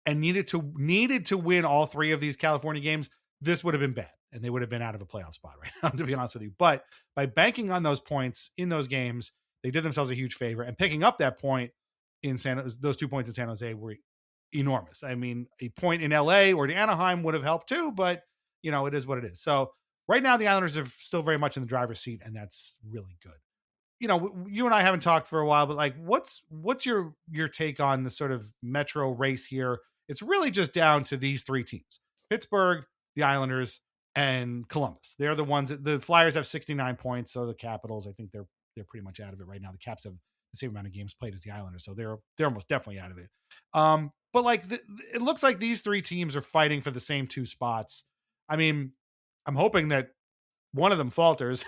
and needed to win all 3 of these California games, this would have been bad and they would have been out of a playoff spot right now, to be honest with you. But by banking on those points in those games, they did themselves a huge favor, and picking up that point in those 2 points in San Jose were enormous. I mean, a point in LA or the Anaheim would have helped too, but it is what it is. So right now the Islanders are still very much in the driver's seat, and that's really good. You and I haven't talked for a while, but like, what's your take on the sort of Metro race here? It's really just down to these 3 teams: Pittsburgh, the Islanders, and Columbus. They're the ones that the Flyers have 69 points. So the Capitals, I think they're pretty much out of it right now. The Caps have the same amount of games played as the Islanders, so they're almost definitely out of it. But like, it looks like these 3 teams are fighting for the same 2 spots. I mean, I'm hoping that one of them falters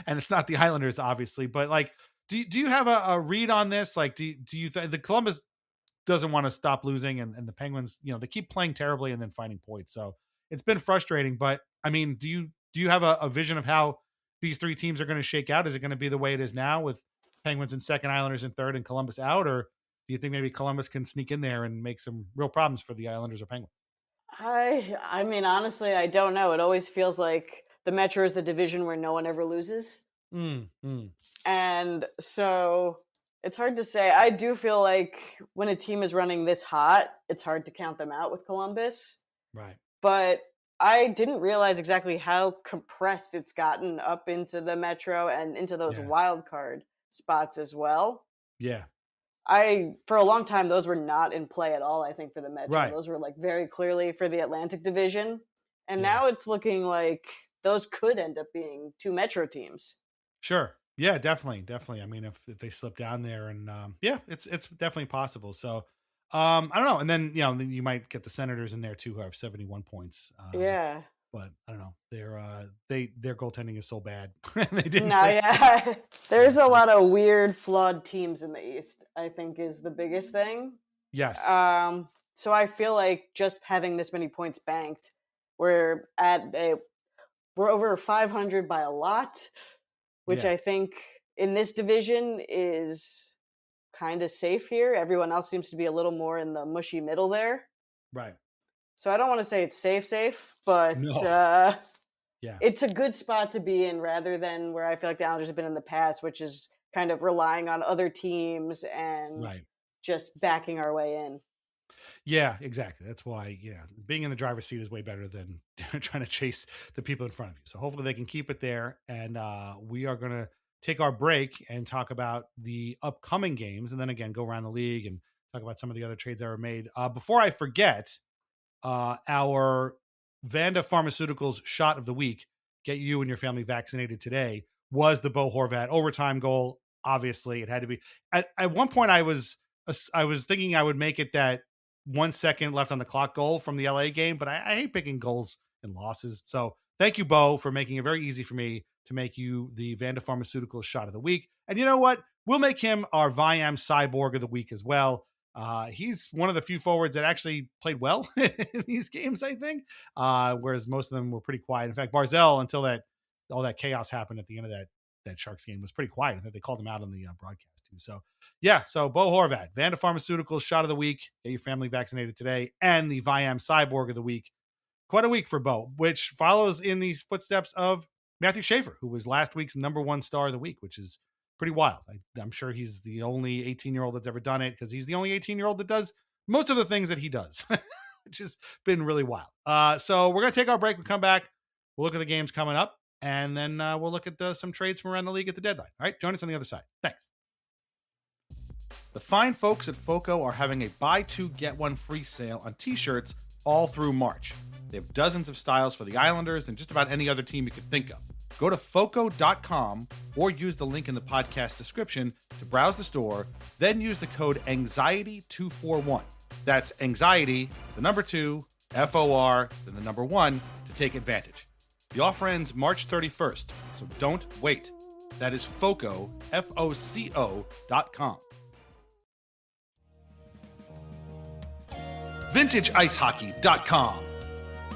and it's not the Islanders, obviously, but like, do you have a read on this? Like, do you think the Columbus doesn't want to stop losing, and the Penguins, they keep playing terribly and then finding points. So it's been frustrating, but I mean, do you have a vision of how these 3 teams are going to shake out? Is it going to be the way it is now with Penguins in 2nd, Islanders in 3rd, and Columbus out? Or do you think maybe Columbus can sneak in there and make some real problems for the Islanders or Penguins? I mean, honestly, I don't know. It always feels like the Metro is the division where no one ever loses. And so it's hard to say. I do feel like when a team is running this hot, it's hard to count them out with Columbus. Right. But I didn't realize exactly how compressed it's gotten up into the Metro and into those wild card spots as well. Yeah. For a long time, those were not in play at all, I think, for the Metro. Right. Those were like very clearly for the Atlantic Division. And now it's looking like those could end up being 2 Metro teams. Sure. Yeah, definitely. I mean, if they slip down there, and it's definitely possible. So I don't know. And then, then you might get the Senators in there too, who have 71 points. Yeah. But I don't know. Their goaltending is so bad. They didn't. There's a lot of weird, flawed teams in the East, I think, is the biggest thing. Yes. So I feel like just having this many points banked, we're over 500 by a lot, which I think in this division is kind of safe here. Everyone else seems to be a little more in the mushy middle there. Right. So I don't want to say it's safe, but yeah, it's a good spot to be in rather than where I feel like the Islanders have been in the past, which is kind of relying on other teams and just backing our way in. Yeah, exactly. That's why, being in the driver's seat is way better than trying to chase the people in front of you. So hopefully they can keep it there. And we are going to take our break and talk about the upcoming games, and then again, go around the league and talk about some of the other trades that were made. Before I forget, our Vanda Pharmaceuticals shot of the week, get you and your family vaccinated today, was the Bo Horvat overtime goal. Obviously, it had to be. At one point, I was thinking I would make it that 1 second left on the clock goal from the LA game, but I hate picking goals and losses. So thank you, Bo, for making it very easy for me to make you the Vanda Pharmaceuticals shot of the week. And you know what? We'll make him our Viam Cyborg of the week as well. He's one of the few forwards that actually played well in these games, I think, whereas most of them were pretty quiet. In fact, Barzell, until all that chaos happened at the end of that Sharks game, was pretty quiet. I think they called him out on the broadcast too. So so Bo Horvat, Vanda Pharmaceuticals shot of the week, get your family vaccinated today, and the Viam Cyborg of the week. Quite a week for Bo, which follows in the footsteps of Matthew Schaefer, who was last week's #1 star of the week, which is pretty wild. I'm sure he's the only 18-year-old that's ever done it, because he's the only 18-year-old that does most of the things that he does, which has been really wild. So we're going to take our break. We'll come back. We'll look at the games coming up, and then we'll look at some trades from around the league at the deadline. All right, join us on the other side. Thanks. The fine folks at FOCO are having a buy two, get one free sale on t-shirts all through March. They have dozens of styles for the Islanders and just about any other team you could think of. Go to FOCO.com or use the link in the podcast description to browse the store, then use the code ANXIETY241. That's anxiety, the number 2, FOR, then the number 1 to take advantage. The offer ends March 31st, so don't wait. That is FOCO, FOCO.com. VintageIceHockey.com.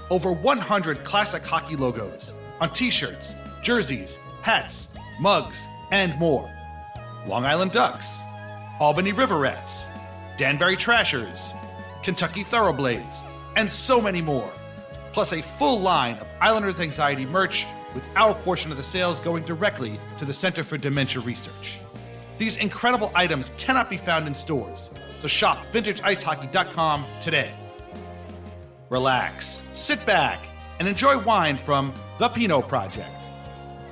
Over 100 classic hockey logos on t-shirts, jerseys, hats, mugs, and more. Long Island Ducks, Albany Riverettes, Danbury Trashers, Kentucky Thoroughblades, and so many more. Plus a full line of Islanders Anxiety merch, with our portion of the sales going directly to the Center for Dementia Research. These incredible items cannot be found in stores, so shop VintageIceHockey.com today. Relax, sit back, and enjoy wine from The Pinot Project.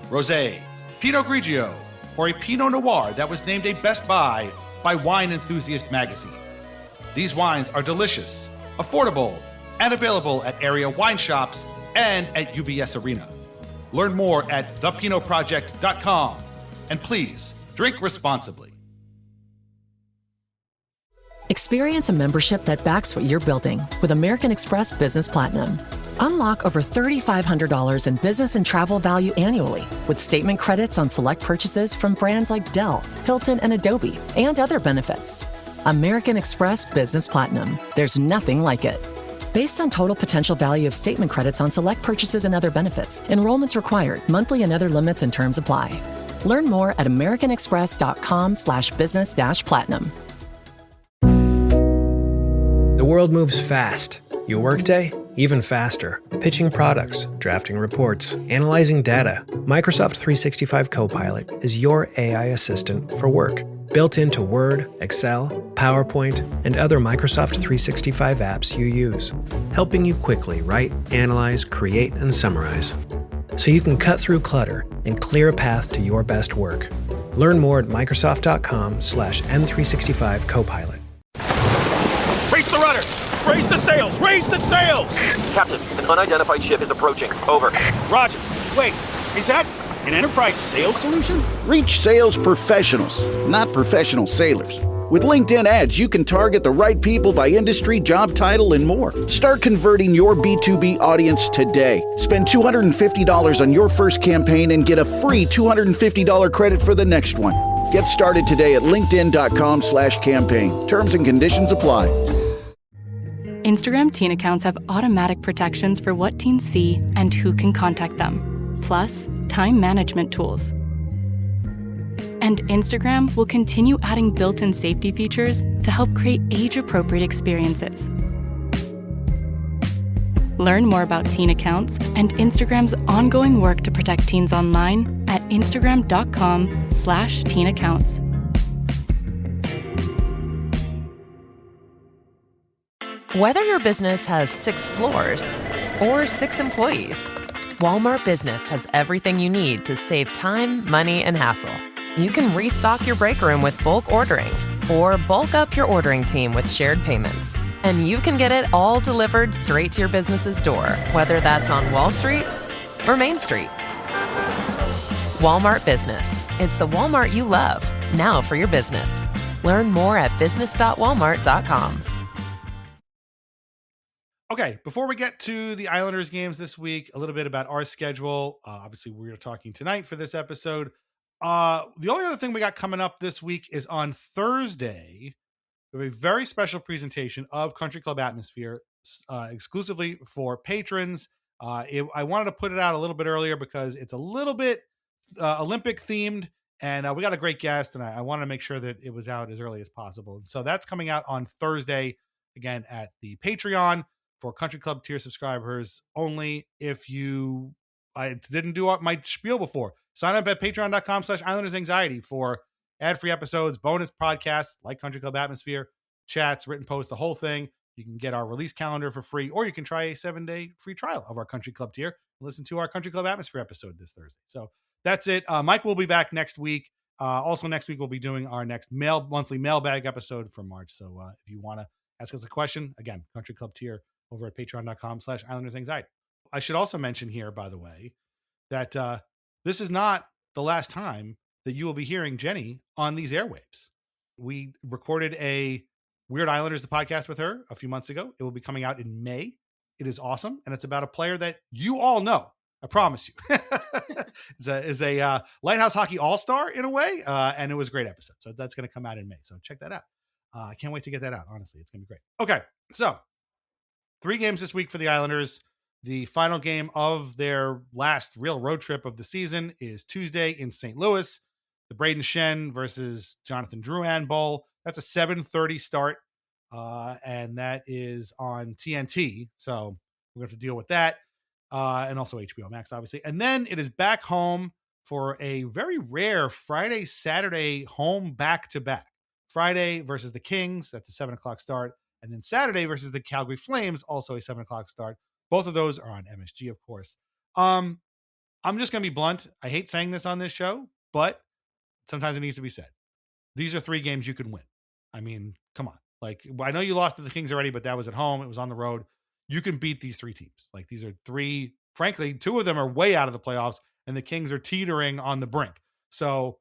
Rosé, Pinot Grigio, or a Pinot Noir that was named a Best Buy by Wine Enthusiast magazine. These wines are delicious, affordable, and available at area wine shops and at UBS Arena. Learn more at thepinotproject.com. And please, drink responsibly. Experience a membership that backs what you're building with American Express Business Platinum. Unlock over $3,500 in business and travel value annually with statement credits on select purchases from brands like Dell, Hilton, and Adobe, and other benefits. American Express Business Platinum. There's nothing like it. Based on total potential value of statement credits on select purchases and other benefits, enrollments required, monthly and other limits and terms apply. Learn more at americanexpress.com/business-platinum. The world moves fast. Your workday, even faster. Pitching products, drafting reports, analyzing data. Microsoft 365 Copilot is your AI assistant for work. Built into Word, Excel, PowerPoint, and other Microsoft 365 apps you use. Helping you quickly write, analyze, create, and summarize. So you can cut through clutter and clear a path to your best work. Learn more at Microsoft.com/M365 Copilot. Raise the rudders! Raise the sails! Raise the sails! Captain, an unidentified ship is approaching. Over. Roger. Wait, is that an enterprise sales solution? Reach sales professionals, not professional sailors. With LinkedIn ads, you can target the right people by industry, job title, and more. Start converting your B2B audience today. Spend $250 on your first campaign and get a free $250 credit for the next one. Get started today at linkedin.com/campaign. Terms and conditions apply. Instagram teen accounts have automatic protections for what teens see and who can contact them, plus time management tools. and Instagram will continue adding built-in safety features to help create age-appropriate experiences. Learn more about teen accounts and Instagram's ongoing work to protect teens online at instagram.com/teenaccounts. Whether your business has 6 floors or 6 employees, Walmart Business has everything you need to save time, money, and hassle. You can restock your break room with bulk ordering or bulk up your ordering team with shared payments. And you can get it all delivered straight to your business's door, whether that's on Wall Street or Main Street. Walmart Business. It's the Walmart you love, now for your business. Learn more at business.walmart.com. Okay, before we get to the Islanders games this week, a little bit about our schedule. Obviously, we're talking tonight for this episode. The only other thing we got coming up this week is on Thursday. We have a very special presentation of Country Club Atmosphere exclusively for patrons. I wanted to put it out a little bit earlier because it's a little bit Olympic themed, and we got a great guest, and I wanted to make sure that it was out as early as possible. So that's coming out on Thursday, again, at the Patreon for Country Club tier subscribers only. If I didn't do my spiel before, sign up at patreon.com/IslandersAnxiety for ad-free episodes, bonus podcasts like Country Club Atmosphere, chats, written posts, the whole thing. You can get our release calendar for free, or you can try a 7-day free trial of our Country Club tier and listen to our Country Club Atmosphere episode this Thursday. So that's it. Mike will be back next week. Also next week, we'll be doing our next monthly mailbag episode for March. So if you want to ask us a question, again, Country Club tier over at patreon.com/IslandersAnxiety. I should also mention here, by the way, that this is not the last time that you will be hearing Jenny on these airwaves. We recorded a Weird Islanders, the podcast with her a few months ago. It will be coming out in May. It is awesome. And it's about a player that you all know. I promise you. is a Lighthouse Hockey All-Star in a way. And it was a great episode. So that's going to come out in May. So check that out. I can't wait to get that out. Honestly, it's going to be great. Okay. So 3 games this week for the Islanders. The final game of their last real road trip of the season is Tuesday in St. Louis. The Brayden Schenn versus Jonathan Drouin Bowl. That's a 7:30 start, and that is on TNT. So we're going to have to deal with that, and also HBO Max, obviously. And then it is back home for a very rare Friday-Saturday home back-to-back. Friday versus the Kings. That's a 7 o'clock start. And then Saturday versus the Calgary Flames, also a 7 o'clock start. Both of those are on MSG, of course. I'm just going to be blunt. I hate saying this on this show, but sometimes it needs to be said. These are 3 games you can win. I mean, come on. Like, I know you lost to the Kings already, but that was at home. It was on the road. You can beat these 3 teams. Like, these are 3, frankly, 2 of them are way out of the playoffs, and the Kings are teetering on the brink. So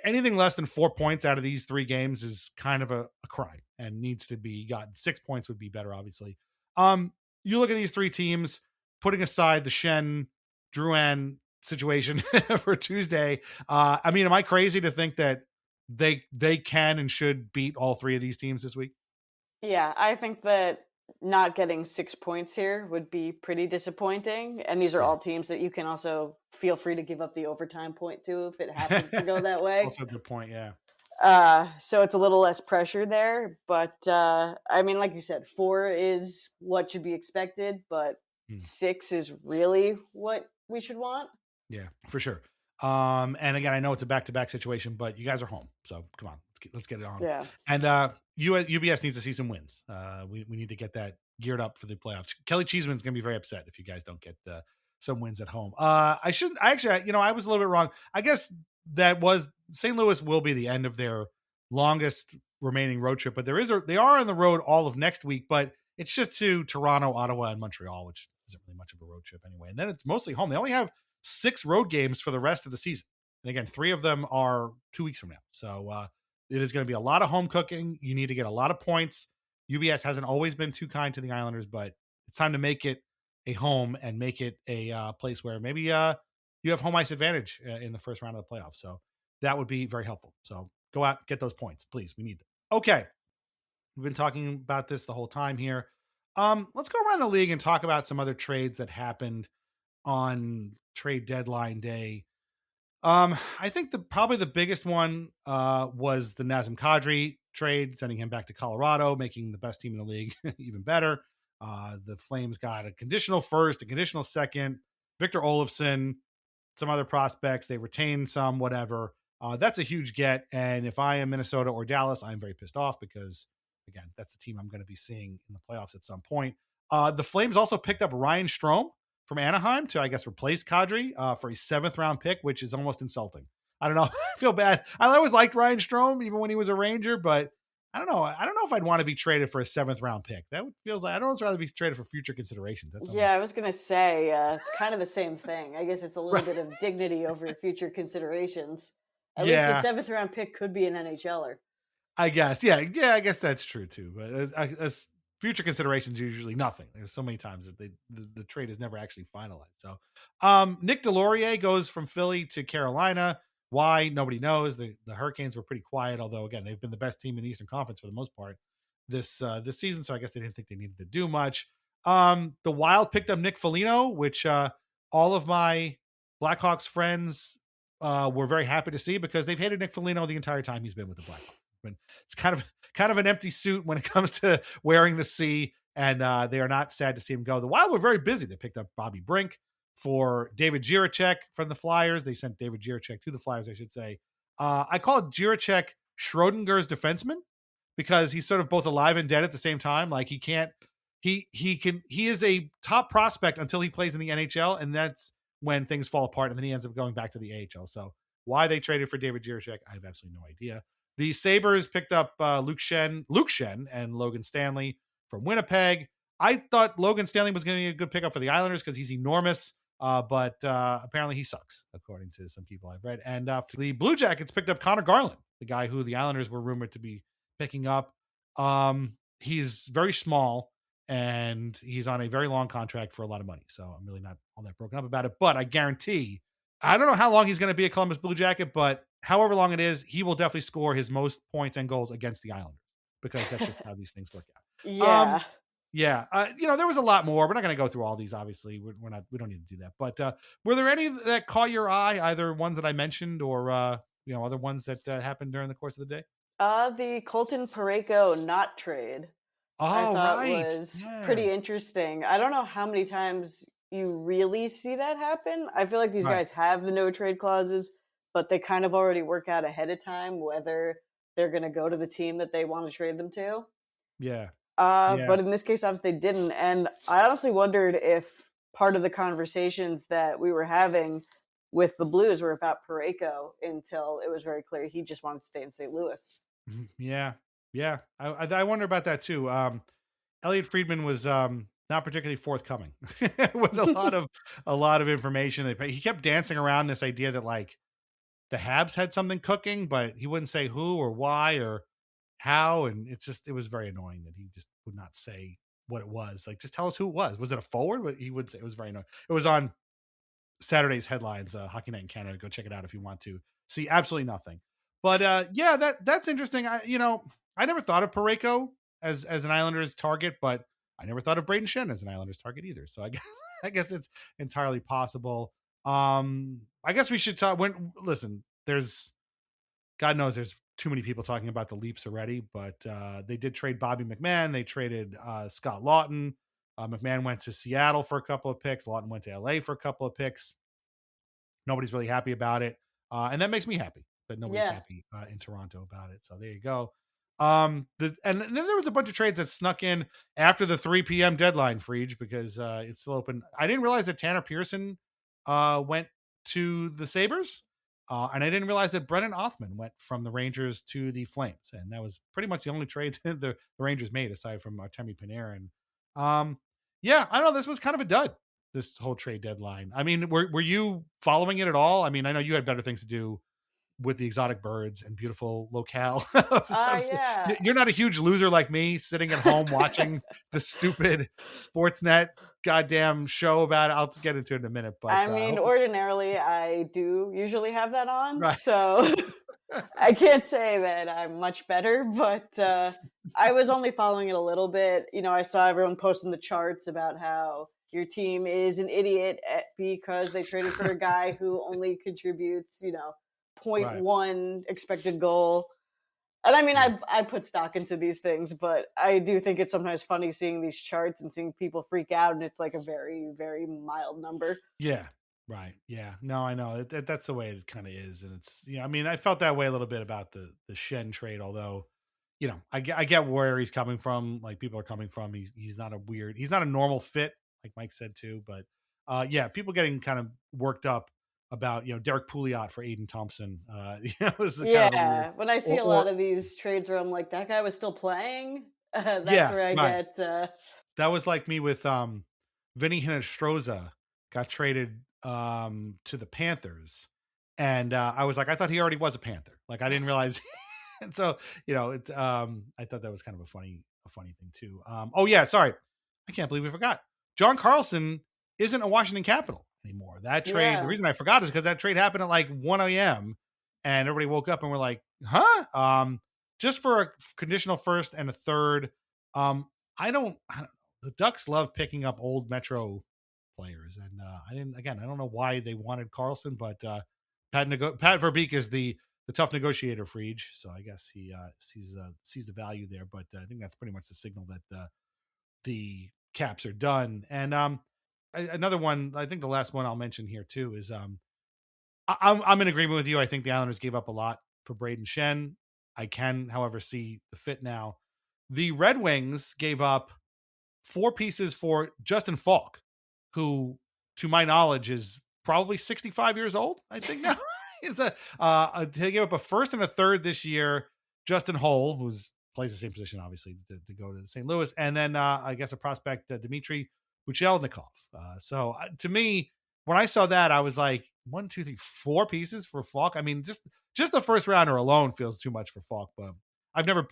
anything less than 4 points out of these 3 games is kind of a crime and needs to be gotten. 6 points would be better, obviously. You look at these 3 teams, putting aside the Schenn, Drouin situation for Tuesday. I mean, am I crazy to think that they can and should beat all 3 of these teams this week? Yeah, I think that not getting 6 points here would be pretty disappointing. And these are all teams that you can also feel free to give up the overtime point to if it happens to go that way. Also a good point, yeah. So it's a little less pressure there. But I mean, like you said, 4 is what should be expected, but 6 is really what we should want. Yeah, for sure. And again, I know it's a back-to-back situation, but you guys are home. So come on, let's get it on. Yeah. And UBS needs to see some wins. We need to get that geared up for the playoffs. Kelly Cheeseman's going to be very upset if you guys don't get some wins at home. I was a little bit wrong. I guess that was St. Louis will be the end of their longest remaining road trip, but they are on the road all of next week, but it's just to Toronto, Ottawa, and Montreal, which isn't really much of a road trip anyway. And then it's mostly home. They only have 6 road games for the rest of the season. And again, 3 of them are 2 weeks from now. So it is going to be a lot of home cooking. You need to get a lot of points. UBS hasn't always been too kind to the Islanders, but it's time to make it a home and make it a place where maybe you have home ice advantage in the first round of the playoffs. So that would be very helpful. So go out, get those points, please. We need them. Okay. We've been talking about this the whole time here. Let's go around the league and talk about some other trades that happened on trade deadline day. I think probably the biggest one was the Nazem Kadri trade, sending him back to Colorado, making the best team in the league even better. The Flames got a conditional first, a conditional second, Victor Olofsson, some other prospects. They retained some, whatever. That's a huge get. And if I am Minnesota or Dallas, I'm very pissed off because, again, that's the team I'm going to be seeing in the playoffs at some point. The Flames also picked up Ryan Strome from Anaheim to, I guess, replace Kadri for a 7th round pick, which is almost insulting. I don't know. I feel bad. I always liked Ryan Strome, even when he was a Ranger, but I don't know. I don't know if I'd want to be traded for a 7th round pick. That feels like I'd almost rather be traded for future considerations. That's yeah, I was going to say, it's kind of the same thing. I guess it's a little bit of dignity over future considerations. At least a 7th round pick could be an NHLer. I guess. Yeah, I guess that's true too. But as future considerations, usually nothing. There's so many times that the trade is never actually finalized. So Nick Delorier goes from Philly to Carolina. Why? Nobody knows. The Hurricanes were pretty quiet, although, again, they've been the best team in the Eastern Conference for the most part this season, so I guess they didn't think they needed to do much. The Wild picked up Nick Foligno, which all of my Blackhawks friends were very happy to see because they've hated Nick Foligno the entire time he's been with the Blackhawks. It's kind of an empty suit when it comes to wearing the C, and they are not sad to see him go. The Wild were very busy. They picked up Bobby Brink for David Jiricek from the Flyers. They sent David Jiricek to the Flyers, I should say. I call it Jiricek Schrodinger's defenseman because he's sort of both alive and dead at the same time. Like he is a top prospect until he plays in the NHL, and that's when things fall apart, and then he ends up going back to the AHL. So why they traded for David Jiricek, I have absolutely no idea. The Sabres picked up Luke Schenn and Logan Stanley from Winnipeg. I thought Logan Stanley was going to be a good pickup for the Islanders because he's enormous, but apparently he sucks, according to some people I've read. And the Blue Jackets picked up Connor Garland, the guy who the Islanders were rumored to be picking up. He's very small, and he's on a very long contract for a lot of money. So I'm really not all that broken up about it. But I guarantee, I don't know how long he's going to be a Columbus Blue Jacket, but however long it is, he will definitely score his most points and goals against the Islanders because that's just how these things work out. Yeah. There was a lot more. We're not going to go through all these. Obviously, we don't need to do that. But were there any that caught your eye? Either ones that I mentioned or other ones that happened during the course of the day? The Colton Parayko not trade. I thought was pretty interesting. I don't know how many times you really see that happen. I feel like these guys have the no trade clauses, but they kind of already work out ahead of time whether they're going to go to the team that they want to trade them to. Yeah. But in this case, obviously they didn't. And I honestly wondered if part of the conversations that we were having with the Blues were about Parayko until it was very clear he just wanted to stay in St. Louis. Yeah. I wonder about that too. Elliot Friedman was not particularly forthcoming with a lot of information. He kept dancing around this idea that like the Habs had something cooking, but he wouldn't say who or why or how. And it was very annoying that he just would not say what it was. Like, just tell us who it was. Was it a forward? He would say. It was very annoying. It was on Saturday's headlines, Hockey Night in Canada. Go check it out if you want to see absolutely nothing. But that's interesting. I never thought of Parayko as an Islanders target, but I never thought of Brayden Schenn as an Islanders target either. So I guess it's entirely possible. I guess we should talk listen, God knows there's too many people talking about the Leafs already, but they did trade Bobby McMahon. They traded Scott Lawton. McMahon went to Seattle for a couple of picks. Lawton went to LA for a couple of picks. Nobody's really happy about it. And that makes me happy that nobody's happy in Toronto about it. So there you go. And then there was a bunch of trades that snuck in after the 3 p.m. deadline, Frege, because it's still open. I didn't realize that Tanner Pearson went to the Sabres. And I didn't realize that Brennan Othman went from the Rangers to the Flames. And that was pretty much the only trade that the Rangers made aside from Artemi Panarin. I don't know. This was kind of a dud, this whole trade deadline. I mean, were you following it at all? I mean, I know you had better things to do with the exotic birds and beautiful locale. You're not a huge loser like me sitting at home watching the stupid Sportsnet goddamn show about it. I'll get into it in a minute. But I mean, ordinarily I do usually have that on. So I can't say that I'm much better, but I was only following it a little bit. I saw everyone posting the charts about how your team is an idiot because they traded for a guy who only contributes, 0.1 expected goal. And I mean, I put stock into these things, but I do think it's sometimes funny seeing these charts and seeing people freak out, and it's like a very, very mild number. Yeah. Right. Yeah. No, I know that's the way it kind of is. And it's, I mean, I felt that way a little bit about the Schenn trade, although, I get where he's coming from. Like people are coming from, he's not a normal fit, like Mike said too. But yeah, people getting kind of worked up about, Derek Pouliot for Aiden Thompson. When I see a lot of these trades where I'm like, that guy was still playing. That's where I get. That was like me with Vinny Hinostroza got traded to the Panthers, and I was like, I thought he already was a Panther. Like I didn't realize. And so, I thought that was kind of a funny thing too. Oh yeah, sorry. I can't believe we forgot. John Carlson isn't a Washington Capital anymore. That trade, the reason I forgot is because that trade happened at like 1 a.m. and everybody woke up and were like, huh? Just for a conditional first and a third. I don't know. The Ducks love picking up old Metro players. And I don't know why they wanted Carlson, but Pat Verbeek is the tough negotiator for Frege, so I guess he sees the value there. But I think that's pretty much the signal that the Caps are done. And another one, I think the last one I'll mention here too is I'm in agreement with you. I think the Islanders gave up a lot for Brayden Schenn. I can, however, see the fit now. The Red Wings gave up 4 pieces for Justin Falk, who, to my knowledge, is probably 65 years old, I think now. They gave up a first and a third this year. Justin Holl, who plays the same position, obviously, to go to St. Louis. And then I guess a prospect, Dmitry Buchelnikov. So to me, when I saw that, I was like, 1, 2, 3, 4 pieces for Falk. I mean, just the first rounder alone feels too much for Falk. But I've never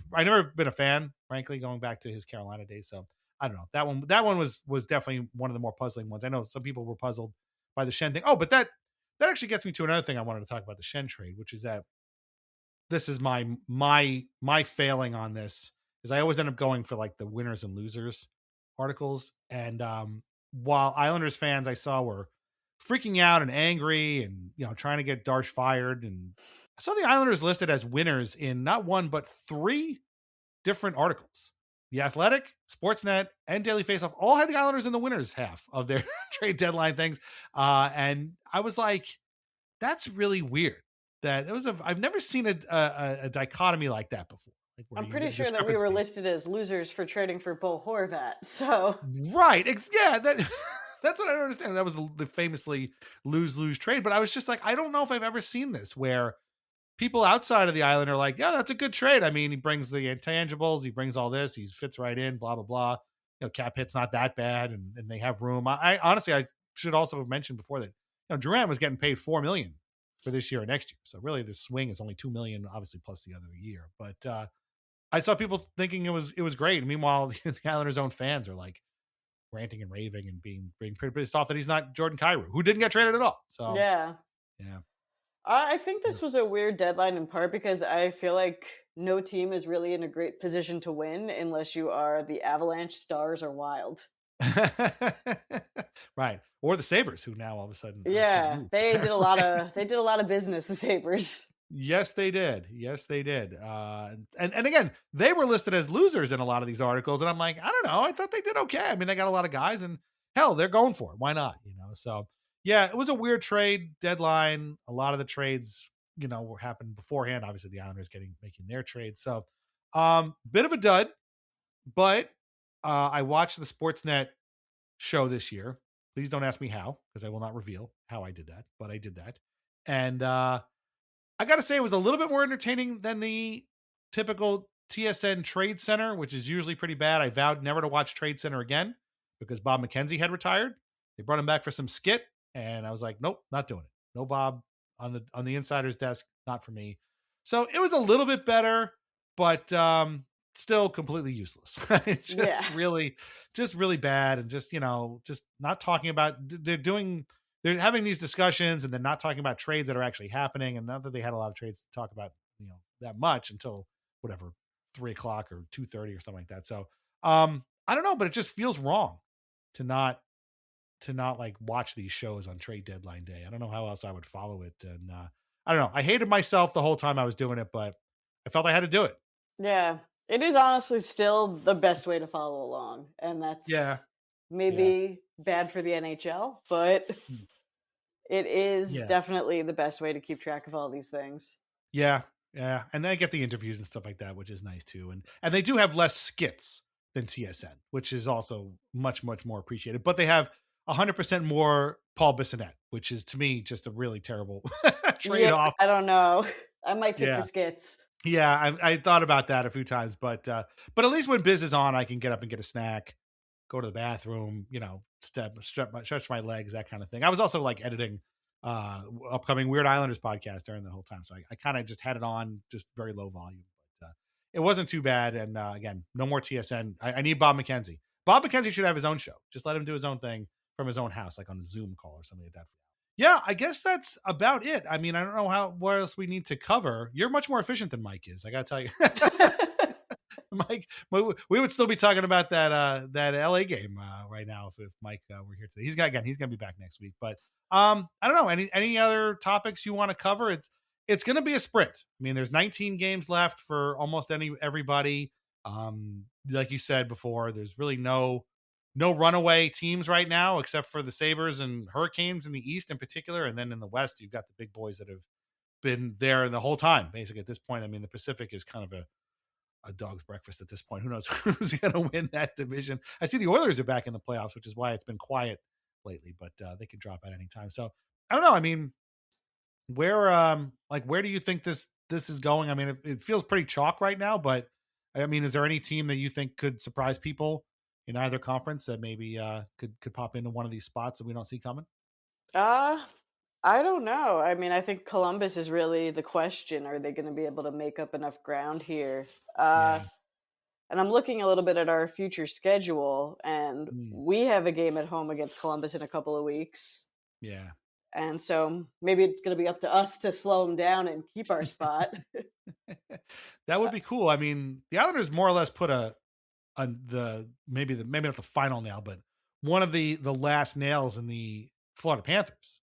been a fan, frankly, going back to his Carolina days. So I don't know. That one was definitely one of the more puzzling ones. I know some people were puzzled by the Schenn thing. Oh, but that actually gets me to another thing I wanted to talk about the Schenn trade, which is that this is my failing on this is I always end up going for like the winners and losers articles. And while Islanders fans I saw were freaking out and angry and, trying to get Darche fired, and I saw the Islanders listed as winners in not 1, but 3 different articles. The Athletic, Sportsnet, and Daily Faceoff all had the Islanders in the winners half of their trade deadline things. And I was like, that's really weird. That it was I've never seen a dichotomy like that before. Like I'm pretty sure that we were listed as losers for trading for Bo Horvat. So right. Yeah, that's what I don't understand. That was the famously lose-lose trade. But I was just like, I don't know if I've ever seen this where people outside of the island are like, yeah, that's a good trade. I mean, he brings the intangibles, he brings all this, he fits right in, blah, blah, blah. Cap hit's not that bad, and they have room. I honestly, I should also have mentioned before that, Drouin was getting paid $4 million for this year or next year. So really the swing is only $2 million, obviously, plus the other year. But I saw people thinking it was great. And meanwhile, the Islanders' own fans are like ranting and raving and being pretty pissed off that he's not Jordan Kyrou, who didn't get traded at all. So yeah. I think this Yeah. was a weird deadline in part because I feel like no team is really in a great position to win unless you are the Avalanche, Stars, or Wild. Right. Or the Sabres, who now all of a sudden Yeah, they did a lot of business, the Sabres. Yes, they did. And again, they were listed as losers in a lot of these articles, and I'm like, I don't know. I thought they did okay. I mean, they got a lot of guys, and hell, they're going for it. Why not? So yeah, it was a weird trade deadline. A lot of the trades, were happening beforehand. Obviously, the Islanders making their trades. So, bit of a dud, but I watched the Sportsnet show this year. Please don't ask me how, because I will not reveal how I did that, but I did that. And I got to say, it was a little bit more entertaining than the typical TSN Trade Center, which is usually pretty bad. I vowed never to watch Trade Center again because Bob McKenzie had retired. They brought him back for some skit, and I was like, nope, not doing it. No Bob on the insider's desk, not for me. So it was a little bit better, but still completely useless. Just really bad, and just not talking about. They're having these discussions and then not talking about trades that are actually happening, and not that they had a lot of trades to talk about, that much until whatever 3:00 or 2:30 or something like that. So I don't know, but it just feels wrong to not to not like watch these shows on trade deadline day. I don't know how else I would follow it. And I don't know. I hated myself the whole time I was doing it, but I felt I had to do it. Yeah. It is honestly still the best way to follow along. And that's maybe bad for the NHL, but it is definitely the best way to keep track of all these things. Yeah. Yeah. And I get the interviews and stuff like that, which is nice too. And they do have less skits than TSN, which is also much, much more appreciated. But they have 100% more Paul Bissonnette, which is to me just a really terrible trade-off. I don't know. I might take the skits. Yeah, I thought about that a few times, but at least when Biz is on, I can get up and get a snack, go to the bathroom, stretch my legs, that kind of thing. I was also like editing upcoming Weird Islanders podcast during the whole time, so I kind of just had it on, just very low volume. But it wasn't too bad. And again, no more TSN. I need Bob McKenzie. Bob McKenzie should have his own show. Just let him do his own thing from his own house, like on a Zoom call or something like that. Yeah, I guess that's about it. I mean, I don't know what else we need to cover. You're much more efficient than Mike is. I got to tell you. Mike, we would still be talking about that LA game right now if Mike were here today. He's going to be back next week. But I don't know, any other topics you want to cover? It's going to be a sprint. I mean, there's 19 games left for almost everybody. Like you said before, there's really no runaway teams right now, except for the Sabres and Hurricanes in the East in particular. And then in the West, you've got the big boys that have been there the whole time, basically at this point. I mean, the Pacific is kind of a dog's breakfast at this point. Who knows who's going to win that division? I see the Oilers are back in the playoffs, which is why it's been quiet lately, but they can drop at any time. So I don't know. I mean, where do you think this is going? I mean, it feels pretty chalk right now, but I mean, is there any team that you think could surprise people in either conference that maybe could pop into one of these spots that we don't see coming? I don't know. I mean, I think Columbus is really the question. Are they going to be able to make up enough ground here? And I'm looking a little bit at our future schedule, and we have a game at home against Columbus in a couple of weeks. Yeah. And so maybe it's going to be up to us to slow them down and keep our spot. That would be cool. I mean, the Islanders more or less put maybe not the final nail, but one of the last nails in the Florida Panthers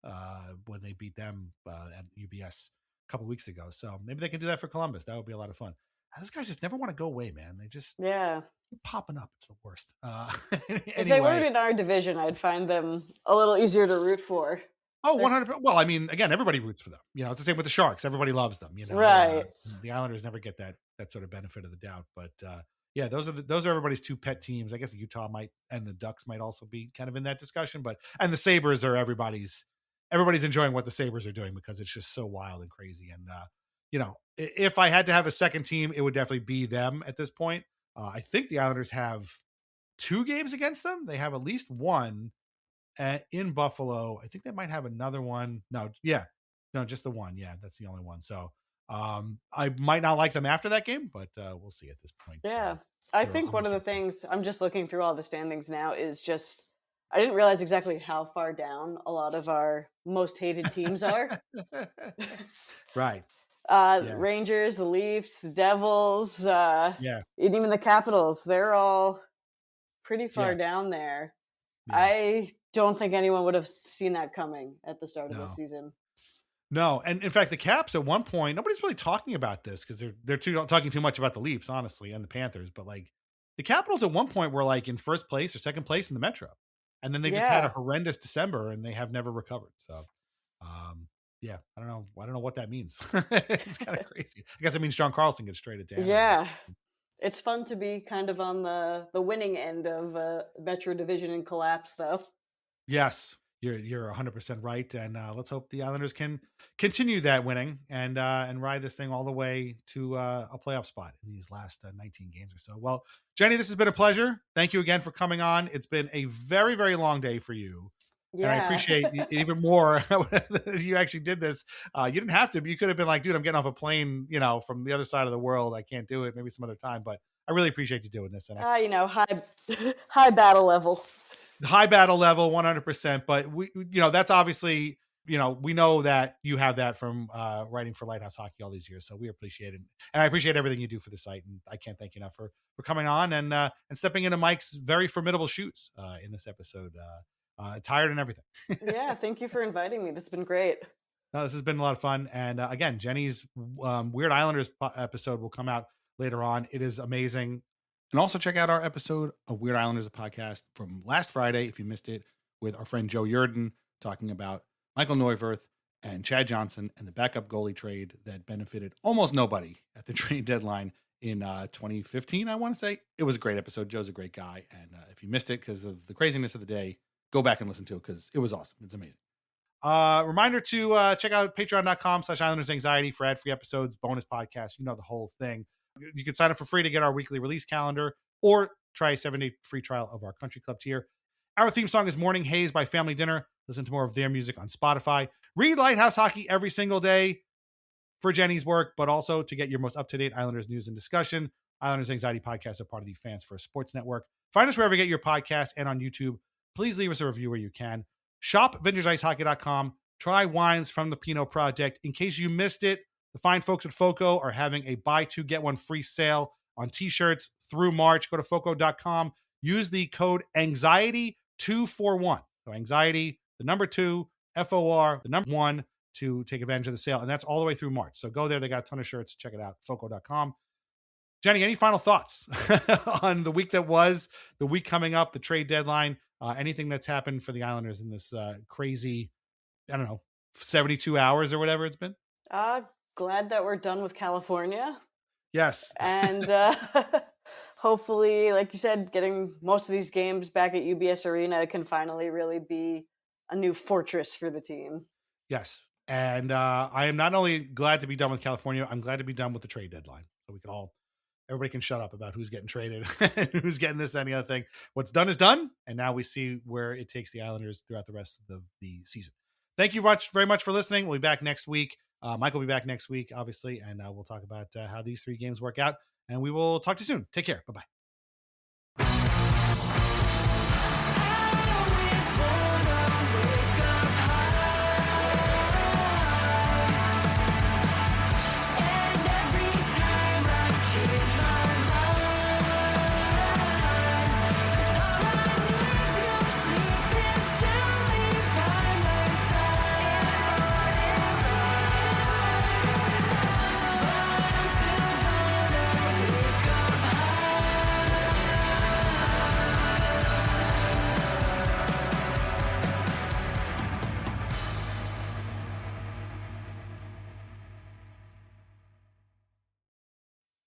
when they beat them at UBS a couple weeks ago. So maybe they can do that for Columbus. That would be a lot of fun. Those guys just never want to go away, man. They just keep popping up. It's the worst. Anyway. If they weren't in our division, I'd find them a little easier to root for. Oh, 100%. Well, I mean, again, everybody roots for them. It's the same with the Sharks. Everybody loves them. Right. The Islanders never get that sort of benefit of the doubt. But yeah, those are everybody's two pet teams. I guess the Utah might, and the Ducks might also be kind of in that discussion. And the Sabres are everybody's enjoying what the Sabres are doing because it's just so wild and crazy. And if I had to have a second team, it would definitely be them at this point. I think the Islanders have 2 games against them. They have at least one in Buffalo. I think they might have another one. No, just the one. Yeah, that's the only one. So I might not like them after that game, but we'll see at this point. Yeah. I think one of the things, I'm just looking through all the standings now, is just I didn't realize exactly how far down a lot of our most hated teams are. Right. Rangers, the Leafs, the Devils, and even the Capitals, they're all pretty far down there. Yeah. I don't think anyone would have seen that coming at the start of the season. No, and in fact, the Caps at one point, nobody's really talking about this because they're talking too much about the Leafs, honestly, and the Panthers. But like the Capitals at one point were like in first place or second place in the Metro, and then they just had a horrendous December and they have never recovered. So, I don't know what that means. It's kind of crazy. I guess it means John Carlson gets traded down. Yeah, it's fun to be kind of on the winning end of Metro Division in collapse, though. Yes. You're 100% right, and let's hope the Islanders can continue that winning and ride this thing all the way to a playoff spot in these last 19 games or so. Well, Jenny, this has been a pleasure. Thank you again for coming on. It's been a very, very long day for you. Yeah. And I appreciate it even more that you actually did this. You didn't have to, but you could have been like, dude, I'm getting off a plane, from the other side of the world. I can't do it. Maybe some other time, but I really appreciate you doing this. And high battle level. High battle level, 100%. But we that's obviously, we know that you have that from writing for Lighthouse Hockey all these years. So we appreciate it. And I appreciate everything you do for the site. And I can't thank you enough for coming on and stepping into Mike's very formidable shoes in this episode tired and everything. Yeah, thank you for inviting me. This has been great. No, this has been a lot of fun. And again, Jenny's Weird Islanders episode will come out later on. It is amazing. And also check out our episode of Weird Islanders, a podcast from last Friday, if you missed it, with our friend Joe Yurden talking about Michael Neuwirth and Chad Johnson and the backup goalie trade that benefited almost nobody at the trade deadline in 2015, I want to say. It was a great episode. Joe's a great guy. And if you missed it because of the craziness of the day, go back and listen to it because it was awesome. It's amazing. Reminder to check out patreon.com/Islanders Anxiety for ad-free episodes, bonus podcasts, you know, the whole thing. You can sign up for free to get our weekly release calendar or try a 7-day free trial of our country club tier. Our theme song is Morning Haze by Family Dinner. Listen to more of their music on Spotify. Read Lighthouse Hockey every single day for Jenny's work, but also to get your most up-to-date Islanders news and discussion. Islanders Anxiety podcasts are part of the Fans First Sports Network. Find us wherever you get your podcasts and on YouTube. Please leave us a review where you can. Shop VintageIceHockey.com. Try wines from the Pinot Project. In case you missed it, the fine folks at FOCO are having a buy two, get one free sale on t-shirts through March. Go to FOCO.com. Use the code ANXIETY241. So anxiety, the number 2, FOR, the number 1 to take advantage of the sale. And that's all the way through March. So go there. They got a ton of shirts. Check it out. FOCO.com. Jenny, any final thoughts on the week that was, the week coming up, the trade deadline, anything that's happened for the Islanders in this crazy, 72 hours or whatever it's been? Glad that we're done with California. Yes. And hopefully, like you said, getting most of these games back at UBS Arena can finally really be a new fortress for the team. Yes. And I am not only glad to be done with California, I'm glad to be done with the trade deadline. So we can everybody can shut up about who's getting traded and who's getting this, and the other thing. What's done is done. And now we see where it takes the Islanders throughout the rest of the season. Thank you very much for listening. We'll be back next week. Mike will be back next week, obviously, and we'll talk about how these 3 games work out. And we will talk to you soon. Take care. Bye-bye.